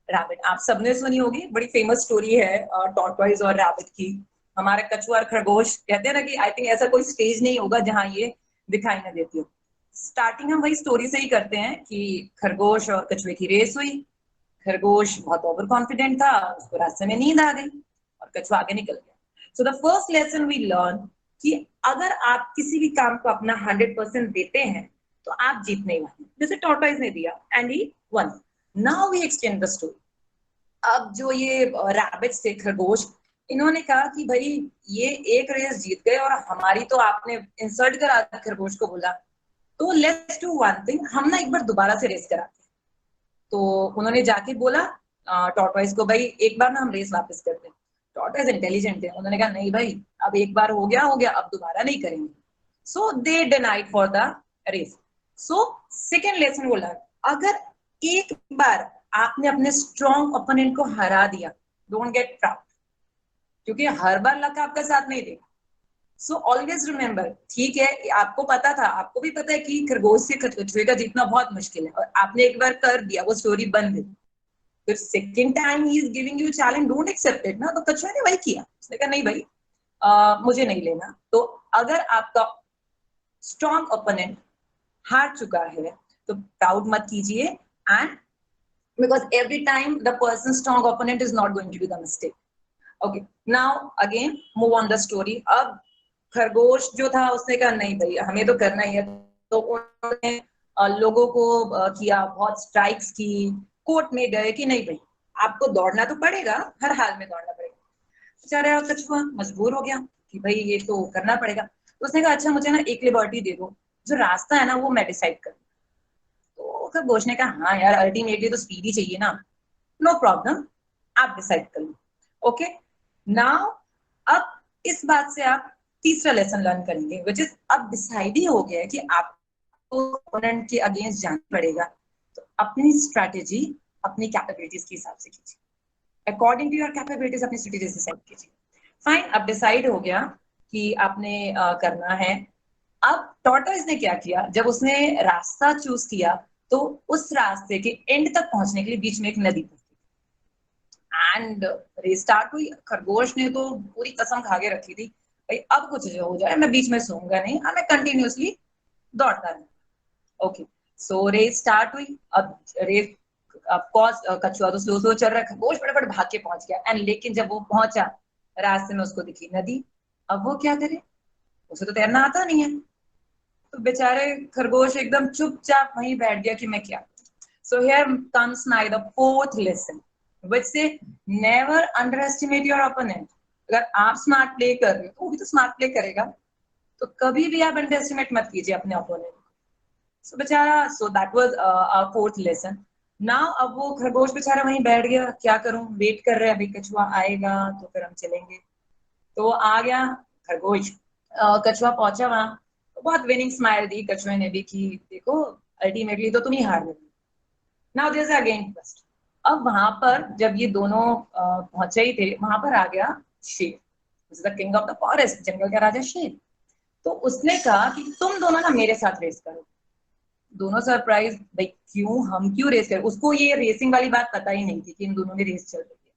rabbit. आप सबने सुनी होगी, बड़ी फेमस स्टोरी है टॉर्टोइज और रैबिट की। हमारे कछुआ और खरगोश कहते हैं ना कि आई थिंक ऐसा कोई स्टेज नहीं होगा जहां ये दिखाई ना देती हो। स्टार्टिंग हम वही स्टोरी से ही करते हैं कि खरगोश और कछुए की रेस हुई। खरगोश बहुत ओवर कॉन्फिडेंट था, उसको रास्ते में नींद आ गई और कछुआ आगे निकल गया। So the first lesson we learn कि अगर आप किसी भी काम को अपना 100% देते हैं तो आप जीतने वाले। जैसे टॉर्टोइज ने दिया and he won. Now we extend the story. अब जो ये रैबिट्स थे, खरगोश, इन्होंने कहा कि भाई ये एक रेस जीत गए और हमारी तो आपने इंसल्ट करा दी, खरगोश को बोला, तो लेट्स डू वन थिंग, हम ना एक बार दोबारा से रेस कराते हैं। तो उन्होंने जाके बोला टॉर्टोइज को, भाई एक बार ना हम रेस वापस करते हैं। टॉर्टोइज इंटेलिजेंट है, उन्होंने कहा नहीं भाई अब एक बार हो गया, अब दोबारा नहीं करेंगे। So they denied for the race. So second lesson बोला, अगर एक बार आपने अपने स्ट्रॉन्ग ओपोनेंट को हरा दिया, डोंट गेट प्राउड, क्योंकि हर बार लक आपका साथ नहीं देगा। सो ऑलवेज रिमेंबर, ठीक है आपको पता था, आपको भी पता है कि खरगोश से कछुए का जीतना बहुत मुश्किल है और आपने एक बार कर दिया, वो स्टोरी बन गई। फिर second time he is giving you challenge, don't accept it ना। तो कछुए ने वही किया, उसने कहा नहीं भाई मुझे नहीं लेना। तो अगर आपका स्ट्रॉन्ग ओपोनेंट हार चुका है तो प्राउड मत कीजिए, and because every time the person strong opponent is not going to do the mistake. Okay, now again move on the story. अब खरगोश जो था उसने कहा नहीं भाई हमें तो करना ही है। तो उन्होंने लोगों को किया, बहुत स्ट्राइक्स की, कोर्ट में गए कि नहीं भाई आपको दौड़ना तो पड़ेगा, हर हाल में दौड़ना पड़ेगा। बेचारा कछुआ मजबूर हो गया कि भाई ये तो करना पड़ेगा। तो उसने कहा अच्छा मुझे ना एक लिबर्टी दे दो, जो रास्ता है ना वो मैं डिसाइड करूँ। तो खरगोश ने कहा हाँ यार अल्टीमेटली तो स्पीड ही चाहिए ना, नो प्रॉब्लम आप डिसाइड कर लो। ओके नाउ अब इस बात से आप तीसरा लेसन लर्न करेंगे विच इज अब डिसाइड ही हो गया है कि आपको ओपोनेंट के अगेंस्ट जाना पड़ेगा, तो अपनी स्ट्रैटेजी अपनी कैपेबिलिटीज के हिसाब से कीजिए, अकॉर्डिंग टू योर कैपेबिलिटीज अपनी स्ट्रैटेजी डिसाइड कीजिए। फाइन अब डिसाइड हो गया कि आपने करना है। अब टॉर्टोइस ने क्या किया, जब उसने रास्ता चूज किया तो उस रास्ते के एंड तक पहुंचने के लिए बीच में एक नदी थी एंड रेस स्टार्ट हुई। खरगोश ने तो पूरी कसम खा के रखी थी भाई अब कुछ जो हो जाए मैं बीच में सोऊंगा नहीं, मैं कंटिन्यूअसली दौड़ता रहूंगा। ओके सो रेस स्टार्ट हुई। अब रेस ऑफ कोर्स कछुआ तो स्लो स्लो चल रहा है, खरगोश फटाफट भाग के पहुंच गया एंड लेकिन जब वो पहुंचा रास्ते में उसको दिखी नदी। अब वो क्या करे, उसे तो तैरना आता नहीं है, तो बेचारे खरगोश एकदम चुपचाप वहीं बैठ गया कि मैं क्या। So here comes my the fourth lesson which says never underestimate your opponent. अगर आप स्मार्ट प्ले कर रहे हो तो वो भी तो स्मार्ट प्ले करेगा, तो कभी भी आप अंडर एस्टिमेट मत कीजिए अपने ओपोनेंट। सो बेचारा so that was our fourth lesson. Now अब वो खरगोश बेचारा वहीं बैठ गया, क्या करूं, वेट कर रहे हैं अभी कछुआ आएगा तो फिर हम चलेंगे। तो आ गया खरगोश, कछुआ पहुंचा वहां तो बहुत विनिंग स्माइल दी कछुए ने भी कि देखो अल्टीमेटली तो तुम ही हार गए। Now there is again twist. अब वहां पर जब ये दोनों पहुंचे ही थे वहां पर आ गया शेर, the king of the forest, जंगल का राजा शेर। तो उसने कहा कि तुम दोनों ना मेरे साथ रेस करो। दोनों सरप्राइज भाई क्यों, हम क्यों रेस करें, उसको ये रेसिंग वाली बात पता ही नहीं थी कि इन दोनों में रेस चल रही है।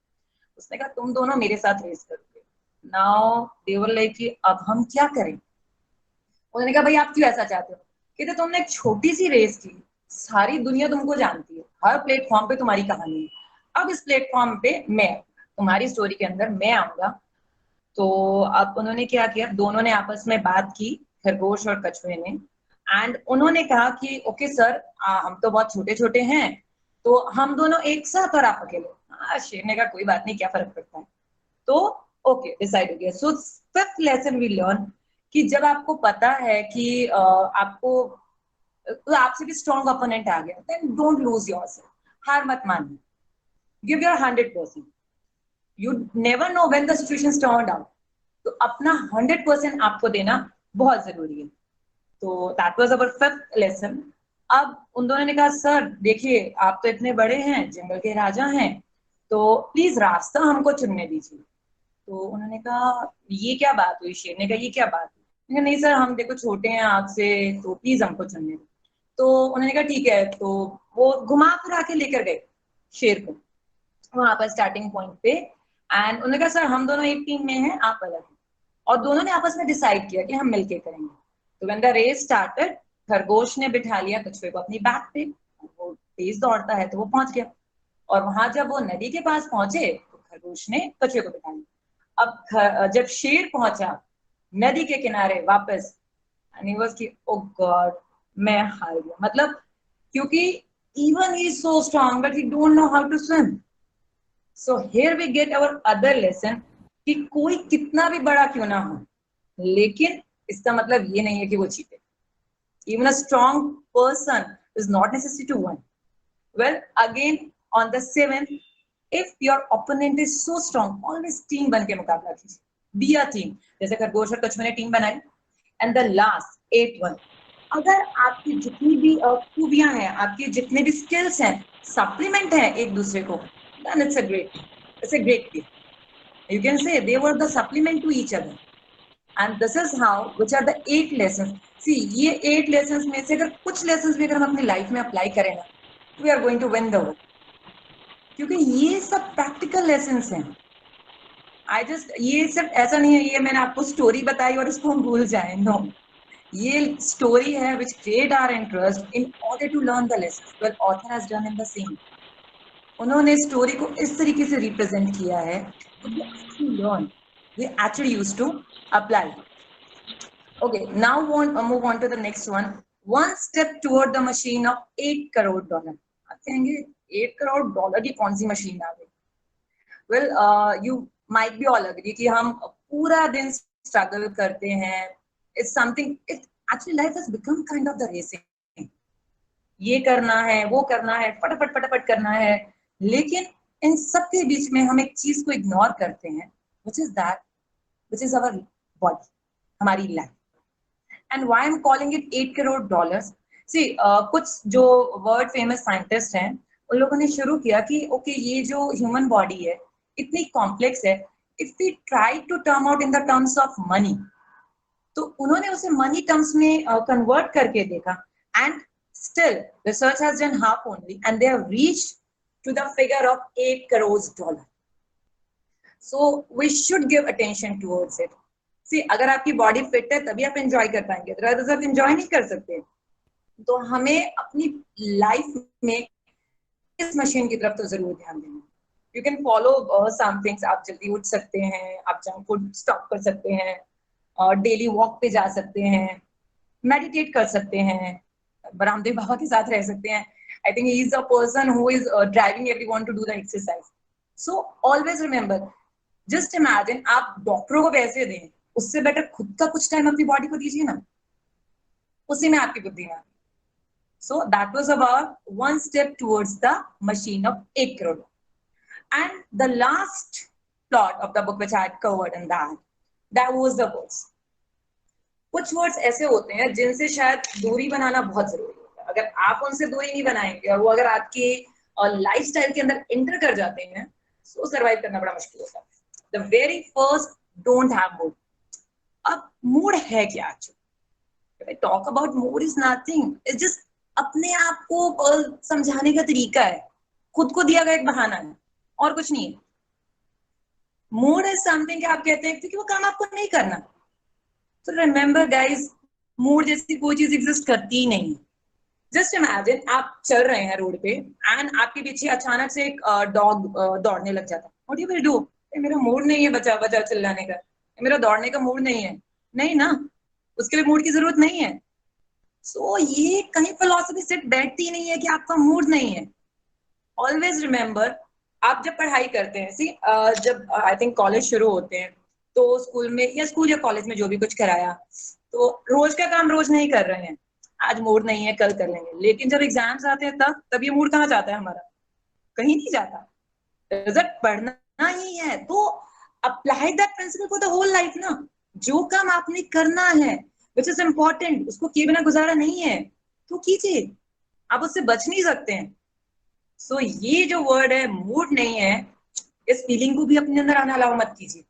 उसने कहा तुम दोनों मेरे साथ रेस करोगे। नाउ दे वर लाइक कि अब हम क्या करें। उन्होंने कहा भाई आप क्यों ऐसा चाहते हो, कहते तुमने एक छोटी सी रेस की, सारी दुनिया तुमको जानती है, हर प्लेटफॉर्म पे तुम्हारी कहानी है, अब इस प्लेटफॉर्म पे मैं तुम्हारी स्टोरी के अंदर मैं आऊंगा। तो अब उन्होंने क्या किया, दोनों ने आपस में बात की, खरगोश और कछुए ने, एंड उन्होंने कहा कि ओके सर हम तो बहुत छोटे छोटे हैं तो हम दोनों एक साथ और आप अकेले। शेर ने कहा कोई बात नहीं क्या फर्क पड़ता है। तो ओके डिसाइड हो गया। So fifth lesson we learn कि जब आपको पता है कि आपको तो आपसे भी स्ट्रॉन्ग ओपोनेंट आ गया, देन डोंट लूज योरसेल्फ, हार मत मानिए, give your 100%। You never know when the situation turned out, तो अपना 100% आपको देना बहुत जरूरी है। तो that was our fifth lesson. अब उन दोनों ने कहा सर देखिए आप तो इतने बड़े हैं, जंगल के राजा हैं, तो प्लीज रास्ता हमको चुनने दीजिए। तो उन्होंने कहा ये क्या बात हुई, शेर ने कहा ये क्या बात हुई, नहीं सर हम देखो छोटे हैं आपसे तो प्लीज हमको चुनने दो। तो उन्होंने कहा ठीक है। तो वो घुमा फिरा के लेकर गए शेर को वहां पर स्टार्टिंग पॉइंट पे, एंड उन्होंने कहा सर हम दोनों एक टीम में हैं आप अलग हैं, और दोनों ने आपस में डिसाइड किया कि हम मिलके करेंगे। तो व्हेन द रेस स्टार्टेड खरगोश ने बिठा लिया कछुए को अपनी बैक पे, वो तेज दौड़ता है तो वो पहुंच गया, और वहां जब वो नदी के पास पहुंचे तो खरगोश ने कछुए को बिठा लिया। अब जब शेर पहुंचा नदी के किनारे वापस, एंड ही वाज कि ओ गॉड मैं हार गया, मतलब क्योंकि even he is so strong but he don't know how to swim. So here we get our other lesson कि कोई कितना भी बड़ा क्यों ना हो, लेकिन इसका मतलब ये नहीं है कि वो चीते। Even a strong person is not necessary to win. Well, again on the seventh, if your opponent is so strong, always team बन के मुकाबला कीजिए, be a team। जैसे खरगोश और कछुए ने टीम बनाई। And the last eighth one, अगर आपकी जितनी भी खूबियां हैं, आपके जितने भी स्किल्स हैं, सप्लीमेंट है एक दूसरे को, then it's a great thing. You can say they were the supplement to each other. And this is how, which are the 8 lessons. See, ये 8 lessons में से अगर कुछ lessons भी अगर हम अपनी लाइफ में अप्लाई करें ना, we are going to win the world. क्योंकि ये सब प्रैक्टिकल लेसन्स हैं। ये सिर्फ ऐसा नहीं है ये मैंने आपको स्टोरी बताई और इसको हम भूल जाए, नो, ये स्टोरी है which create our interest in order to learn the lessons. Well, author has done in the same. उन्होंने स्टोरी को इस तरीके से रिप्रेजेंट किया है तो we actually learn, we actually used to apply. Okay, now move on to the next one. One step toward the machine of $8 crore. आप कहेंगे $8 crore की कौन सी मशीन आ गई? Well, you might be all agree कि हम पूरा दिन struggle करते हैं. It's something. It actually life has become kind of the racing. ये करना है, वो करना है, फटाफट फटाफट करना है. लेकिन इन सब के बीच में हम एक चीज को इग्नोर करते हैं, which is our body, हमारी life. And why I'm calling it $8 crore? See, कुछ जो वर्ल्ड फेमस साइंटिस्ट हैं, उन लोगों ने शुरू किया कि ओके ये जो ह्यूमन बॉडी है इतनी कॉम्प्लेक्स है, if we try to term out in the terms of money, तो उन्होंने उसे मनी टर्म्स में कन्वर्ट करके देखा. And still research has done half only and they have reached to the figure of $8 crore. So we should give attention towards it. See, अगर आपकी body fit है तभी आप एंजॉय कर पाएंगे, अदरवाइज आप एंजॉय नहीं कर सकते. तो हमें अपनी लाइफ में इस मशीन की तरफ तो जरूर ध्यान देना. You can follow some things. आप जल्दी उठ सकते हैं, आप जंक फूड स्टॉप कर सकते हैं, डेली वॉक पे जा सकते हैं, मेडिटेट कर सकते हैं, रामदेव बाबा के साथ रह सकते हैं. I think he is the person who is driving everyone to do the exercise. So always remember, just imagine आप डॉक्टरों को पैसे दें, उससे बेटर खुद का कुछ टाइम अपनी बॉडी को दीजिए ना, उसी में आपकी बुद्धि में. So that was about one step towards the machine of $8 crore. And the last plot of the book which I had covered in that was the words. कुछ वर्ड्स ऐसे होते हैं जिनसे शायद दूरी बनाना बहुत जरूरी होता है. अगर आप उनसे दूरी नहीं बनाएंगे और वो अगर आपके लाइफस्टाइल के अंदर एंटर कर जाते हैं, तो सर्वाइव करना बड़ा मुश्किल होता है. The very first, don't have mood. अब मूड है क्या? Talk about mood is nothing, it's just अपने आप को समझाने का तरीका है, खुद को दिया गया एक बहाना है, और कुछ नहीं है. मूड इज समथिंग आप कहते हैं क्योंकि वो काम आपको नहीं करना. तो रिमेंबर गाइस, मूड जैसी कोई चीज एग्जिस्ट करती ही नहीं. जस्ट इमेजिन आप चल रहे हैं रोड पे एंड आपके पीछे अचानक से एक डॉग दौड़ने लग जाता है. What you will do? मेरा मूड नहीं है बचा बचा चिल्लाने का, मेरा दौड़ने का मूड नहीं है. नहीं ना, उसके लिए मूड की जरूरत नहीं है. सो ये कहीं फिलॉसफी सेट बैठती नहीं है कि आपका मूड नहीं है. ऑलवेज रिमेंबर, आप जब पढ़ाई करते हैं, सी जब आई थिंक कॉलेज शुरू होते हैं, तो स्कूल या कॉलेज में जो भी कुछ कराया, तो रोज का काम रोज नहीं कर रहे हैं. आज मूड नहीं है, कल कर लेंगे. लेकिन जब एग्जाम्स आते हैं तब ये मूड कहाँ जाता है हमारा? कहीं नहीं जाता. रिजल्ट पढ़ना ही है, तो apply that principle for the whole life ना. जो काम आपने करना है which is important, उसको किए बिना गुजारा नहीं है, तो कीजिए, आप उससे बच नहीं सकते हैं. सो ये जो वर्ड है मूड नहीं है, इस फीलिंग को भी अपने अंदर आना अलाउ मत कीजिए.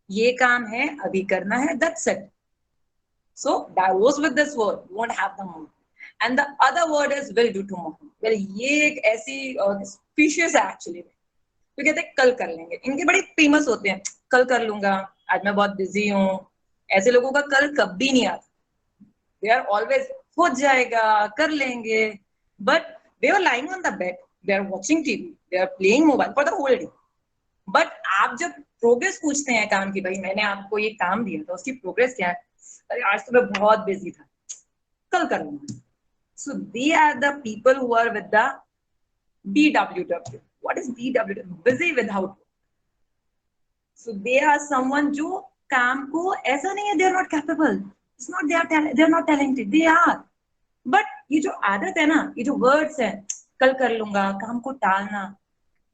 ये काम है, अभी करना है, that's it. So divorce with this word, you won't have the mood. And the other word is will do tomorrow. Well, ये एक ऐसी स्पीशीज है एक्चुअली, तो कहते हैं कल कर लेंगे. इनके बड़े फेमस होते हैं, कल कर लूंगा, आज मैं बहुत बिजी हूँ. ऐसे लोगों का कल कभी नहीं आता. दे आर ऑलवेज हो जाएगा, कर लेंगे, but they are lying on the bed, they are watching TV, they are playing mobile for the whole day. But आप जब प्रोग्रेस पूछते हैं काम की, भाई मैंने आपको ये काम दिया था, उसकी प्रोग्रेस क्या है? अरे आज तो मैं बहुत बिजी था, कल करूंगा. So they are the people who are with the BWW. What is BWW? Busy without. So they are someone जो काम को ऐसा नहीं है they are not capable, it's not they are not talented, they are. But ये जो आदत है ना, ये जो वर्ड्स है, कल कर लूंगा, काम को टालना,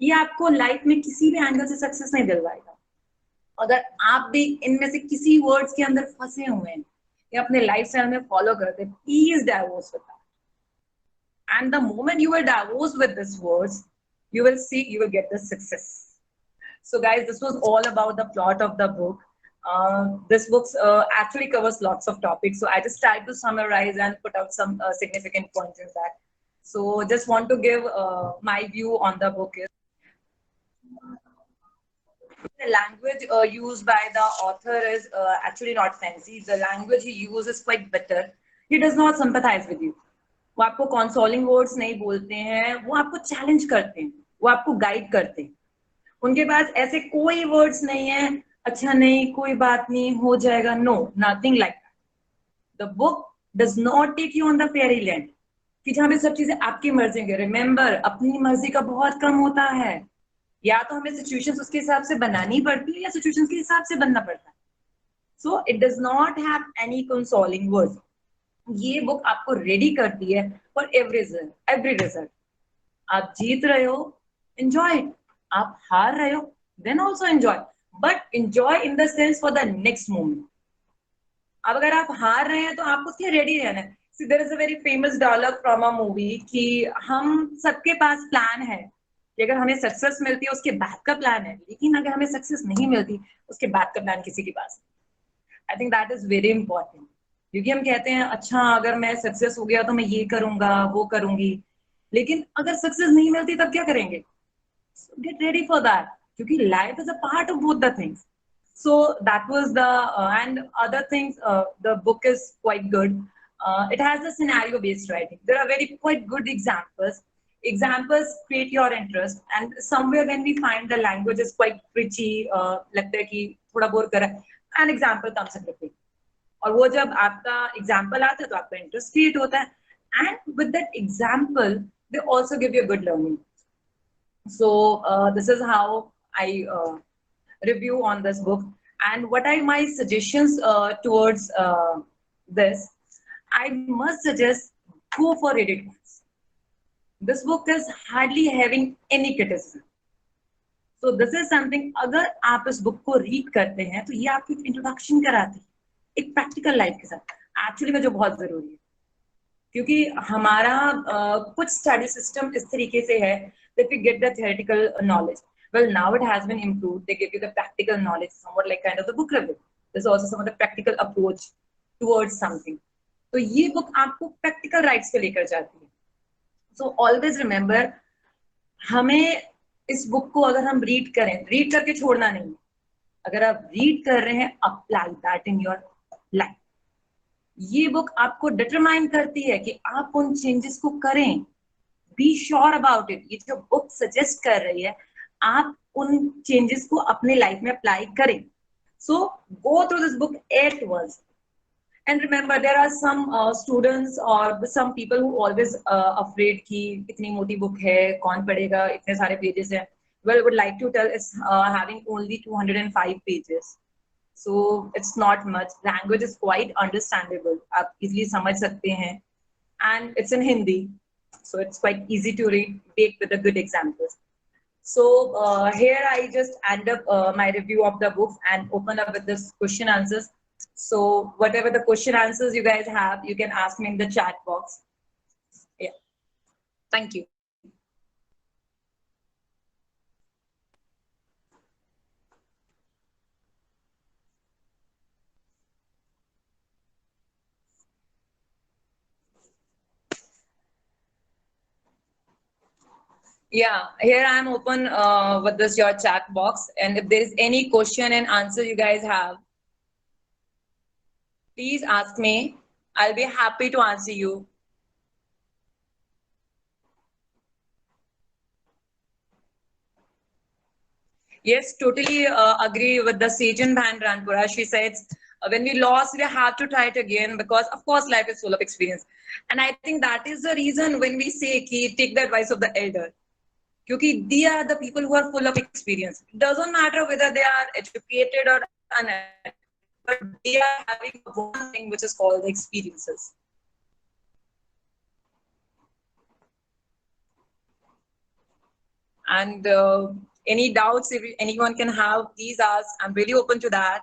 ये आपको लाइफ में किसी भी एंगल से सक्सेस नहीं दिलवाएगा. अगर आप भी इनमें से किसी वर्ड्स के अंदर फंसे हुए हैं या अपने लाइफस्टाइल में फॉलो करते हैं, please divorce with that. And the moment you will divorce with these words, you will see, you will get the success. So guys, this was all about the plot of the book. This book actually covers lots of topics. So I just tried to summarize and put out some significant points in that. So just want to give my view on the book. The language used by the author is actually not fancy. The language he uses is quite bitter. He does not sympathize with you. वो आपको consoling words नहीं बोलते हैं, वो आपको challenge करते हैं, वो आपको गाइड करते हैं. उनके पास ऐसे कोई वर्ड्स नहीं है, अच्छा नहीं, कोई बात नहीं, हो जाएगा. No, nothing like that. The book does not take you on the fairy land कि जहाँ पे सब चीजें आपकी मर्जी के. रिमेम्बर, अपनी मर्जी का बहुत कम होता है. या तो हमें सिचुएशंस उसके हिसाब से बनानी पड़ती है या सिचुएशंस के हिसाब से बनना पड़ता है. So it does not have any consoling words. ये बुक आपको रेडी करती है फॉर एवरी रिजल्ट. आप जीत रहे हो, एंजॉय इट. आप हार रहे हो, then also enjoy, but enjoy in the sense for the next moment. अब अगर आप हार रहे हैं तो आपको उसके रेडी रहना है. See, there is a very famous dialogue from a movie कि हम सबके पास प्लान है कि अगर हमें सक्सेस मिलती है उसके बाद का प्लान है, लेकिन अगर हमें सक्सेस नहीं मिलती उसके बाद का प्लान किसी के पास. I think that is very important. क्योंकि हम कहते हैं अच्छा अगर मैं सक्सेस हो गया तो मैं ये करूंगा वो करूंगी, लेकिन अगर सक्सेस नहीं मिलती तब क्या करेंगे? गेट रेडी फॉर दैट, क्योंकि life is a part of both the things. So that was the and other things. The book is quite good. It has a scenario based writing. There are very quite good examples. Examples create your interest, and somewhere when we find the language is quite preachy, लगता है कि थोड़ा bore कर रहा है, an example comes in between. और वो जब आपका example आता है तो आपका interest create होता है, and with that example they also give you a good learning. So this is how I review on this book. And what are my suggestions towards this? I must suggest go for read it once. This book is hardly having any criticism. So this is something, अगर आप इस book को read करते हैं तो ये आपको एक इंट्रोडक्शन कराती है एक प्रैक्टिकल लाइफ के साथ, एक्चुअली में जो बहुत जरूरी है. क्योंकि हमारा कुछ स्टडी सिस्टम इस तरीके से है that we get the theoretical knowledge. Well, now it has been improved. They give you the practical knowledge, somewhat like kind of the book review. There's also some of the practical approach towards something. तो ये book आपको practical rights पे लेकर जाती है. So always remember, हमें इस book को अगर हम रीड करें, रीड करके छोड़ना नहीं. अगर आप रीड कर रहे हैं, apply that in your life. ये बुक आपको डिटरमाइन करती है कि आप उन चेंजेस को करें. Be sure about it. ये जो बुक सजेस्ट कर रही है, आप उन चेंजेस को अपने लाइफ में अप्लाई करें. So go through this book at once. And remember, there are some students और some people who always afraid कि इतनी मोटी बुक है, कौन पढ़ेगा, इतने सारे पेजेस हैं. Well, I would like to tell it's having only 205 pages. So it's not much. Language is quite understandable. आप easily समझ सकते हैं. And it's in Hindi. So it's quite easy to read, take with the good examples. So here I just end up my review of the book and open up with this question answers. So whatever the question answers you guys have, you can ask me in the chat box. Yeah. Thank you. Yeah, here I'm open with this your chat box, and if there is any question and answer you guys have, please ask me. I'll be happy to answer you. Yes, totally agree with the Sejan Bhan Ranpura. She says, when we lost, we have to try it again because, of course, life is full of experience. And I think that is the reason when we say, ki, take the advice of the elder. क्योंकि they are the people who are full of experience. It doesn't matter whether they are educated or uneducated, but they are having one thing which is called the experiences. And any doubts, if anyone can have, please ask. I'm really open to that.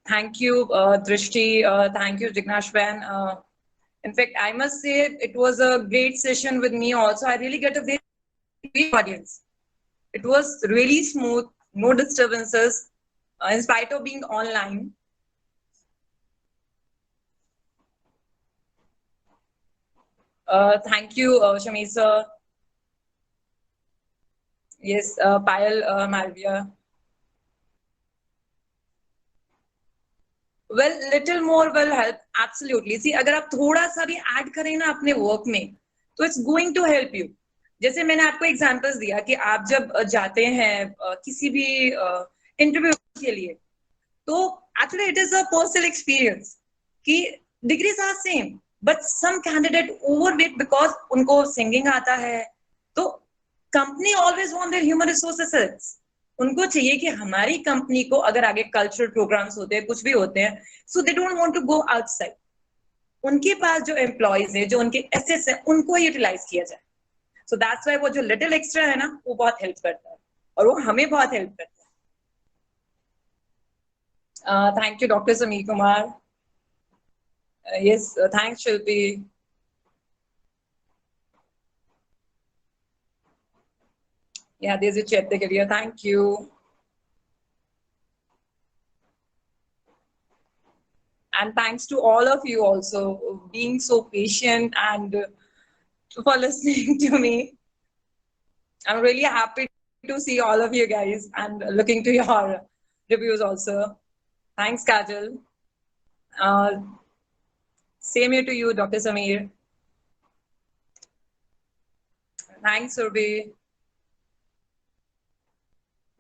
Thank you, Drishti. Thank you, Jignashwan. In fact, I must say it was a great session with me also. I really get a very great audience. It was really smooth, no disturbances, in spite of being online. Thank you, Shami sir. Yes, Payal Malvia. Well, little more will help. Absolutely. See, अगर आप थोड़ा सा भी add करें ना अपने work में, तो it's going to help you. जैसे मैंने आपको एग्जांपल्स दिया कि आप जब जाते हैं किसी भी इंटरव्यू के लिए, तो actually it is a personal experience कि degrees are same, but some candidate overweight because उनको सिंगिंग आता है। तो company always want their human resources. उनको चाहिए कि हमारी कंपनी को अगर आगे कल्चरल प्रोग्राम्स होते हैं, कुछ भी होते हैं, so they don't want to go outside. उनके पास जो एम्प्लॉयज है, जो उनके एसेट्स हैं, उनको यूटिलाइज किया जाए। सो दैट्स व्हाई वो जो लिटिल एक्स्ट्रा है ना, वो बहुत हेल्प करता है, और वो हमें बहुत हेल्प करता है। Thank you doctor Sameer Kumar. Yes, thanks Shilpi. Yeah, there's a chat here. Thank you. And thanks to all of you also being so patient and for listening to me. I'm really happy to see all of you guys and looking to your reviews also. Thanks, Kajal. Uh, Same here to you, Dr. Sameer. Thanks, Surbi.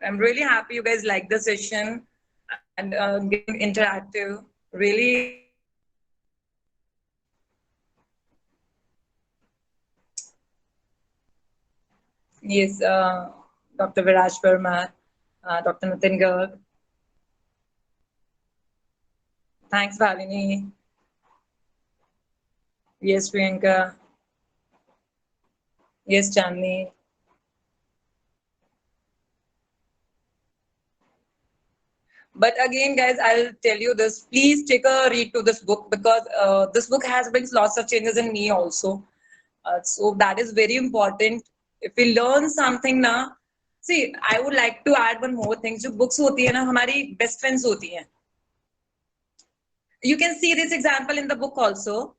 I'm really happy you guys like the session and getting interactive. Really. Yes, Dr. Viraj Verma, Dr. Nitin Garg. Thanks, Bhalini. Yes, Priyanka. Yes, Chandni. But again, guys, I'll tell you this. Please take a read to this book because this book has brings lots of changes in me also. So that is very important. If we learn something now, see, I would like to add one more thing. जो books होती है ना, हमारी best friends होती हैं. You can see this example in the book also.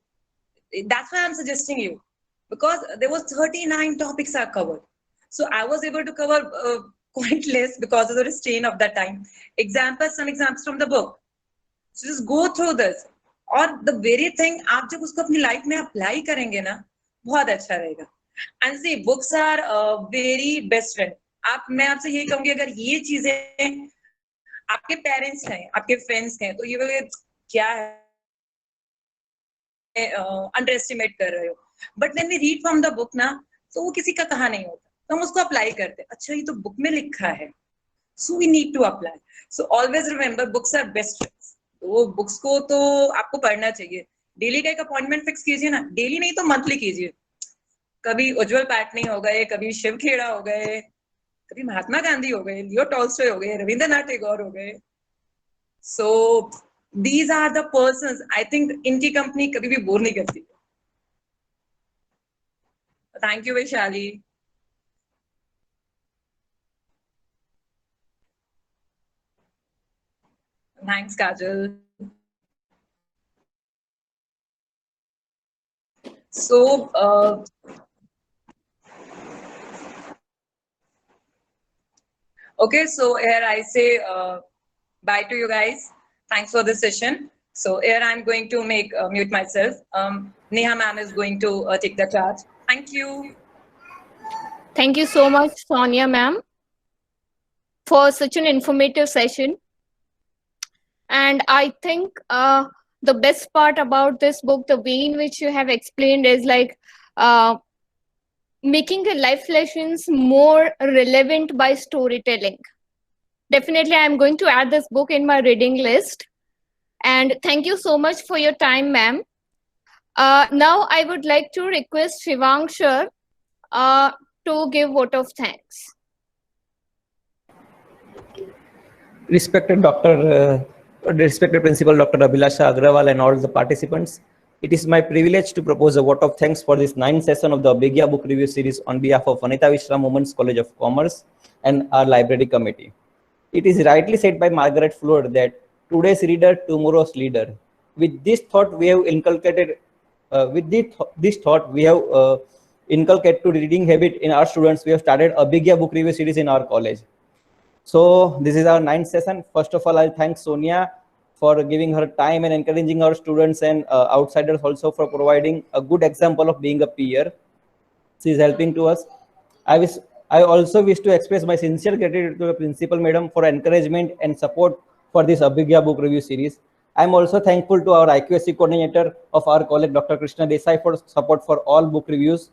That's why I'm suggesting you, because there was 39 topics are covered. So I was able to cover quite less because of the restraint of that time. Some examples from the book. So just go through this. और the very thing आप जब उसको अपनी life में apply करेंगे ना, बहुत अच्छा रहेगा. And see, books are very best friend. मैं आपसे यही कहूंगी, अगर ये चीजें आपके पेरेंट्स हैं, आपके फ्रेंड्स हैं, तो ये बोले क्या है, अंडर एस्टिमेट कर रहे हो. But when we read from the book ना, तो वो किसी का कहा नहीं होता, तो हम उसको अप्लाई करते हैं. अच्छा, ये तो बुक में लिखा है, so we need to apply. So always remember, books are best friends. तो बुक्स को तो आपको पढ़ना चाहिए. डेली का एक अपॉइंटमेंट फिक्स कीजिए ना, डेली नहीं तो मंथली कीजिए. कभी उज्जवल पैटनी हो गए, कभी शिव खेड़ा हो गए, कभी महात्मा गांधी हो गए, लियो टॉल्स्टॉय हो गए, रविंद्रनाथ टैगोर हो गए. सो these are the persons, I think इनकी कंपनी कभी भी बोर नहीं करती. Thank you, Vaishali. Thanks, Kajal. So, okay, so here I say bye to you guys. Thanks for this session. So here I'm going to make mute myself. Neha ma'am is going to take the charge. Thank you. Thank you so much, Sonia ma'am, for such an informative session. And I think the best part about this book, the way in which you have explained, is like making the life lessons more relevant by storytelling. Definitely, I'm going to add this book in my reading list. And thank you so much for your time, ma'am. Now, I would like to request Shivang sir to give vote of thanks. Respected Principal Dr. Abhilasha Agrawal and all the participants, it is my privilege to propose a vote of thanks for this 9th session of the Abhigya Book Review Series on behalf of Vanita Vishram Women's College of Commerce and our library committee. It is rightly said by Margaret Fuller that today's reader, tomorrow's leader. With this thought, we have inculcated. Inculcated to reading habit in our students. We have started a Abhigya Book Review Series in our college. So this is our 9th session. First of all, I'll thank Sonia for giving her time and encouraging our students and outsiders also for providing a good example of being a peer. She is helping to us. I also wish to express my sincere gratitude to the principal madam for encouragement and support for this Abhigya book review series. I am also thankful to our IQSC coordinator of our college, Dr. Krishna Desai, for support for all book reviews.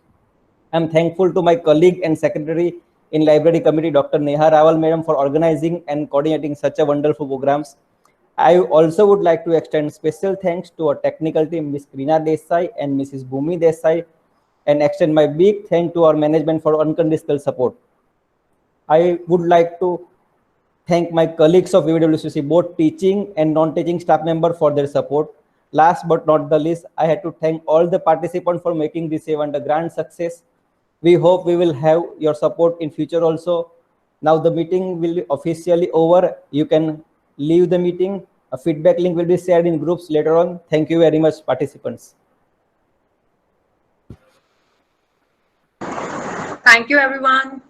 I am thankful to my colleague and secretary in library committee, Dr. Neha Rawal madam, for organizing and coordinating such a wonderful programs. I also would like to extend special thanks to our technical team, Ms. Krina Desai and Mrs. Bhumi Desai, and extend my big thank to our management for unconditional support. I would like to thank my colleagues of VWCC, both teaching and non-teaching staff members for their support. Last but not the least, I had to thank all the participants for making this event a grand success. We hope we will have your support in future also. Now the meeting will be officially over. You can leave the meeting. A feedback link will be shared in groups later on. Thank you very much, participants. Thank you, everyone.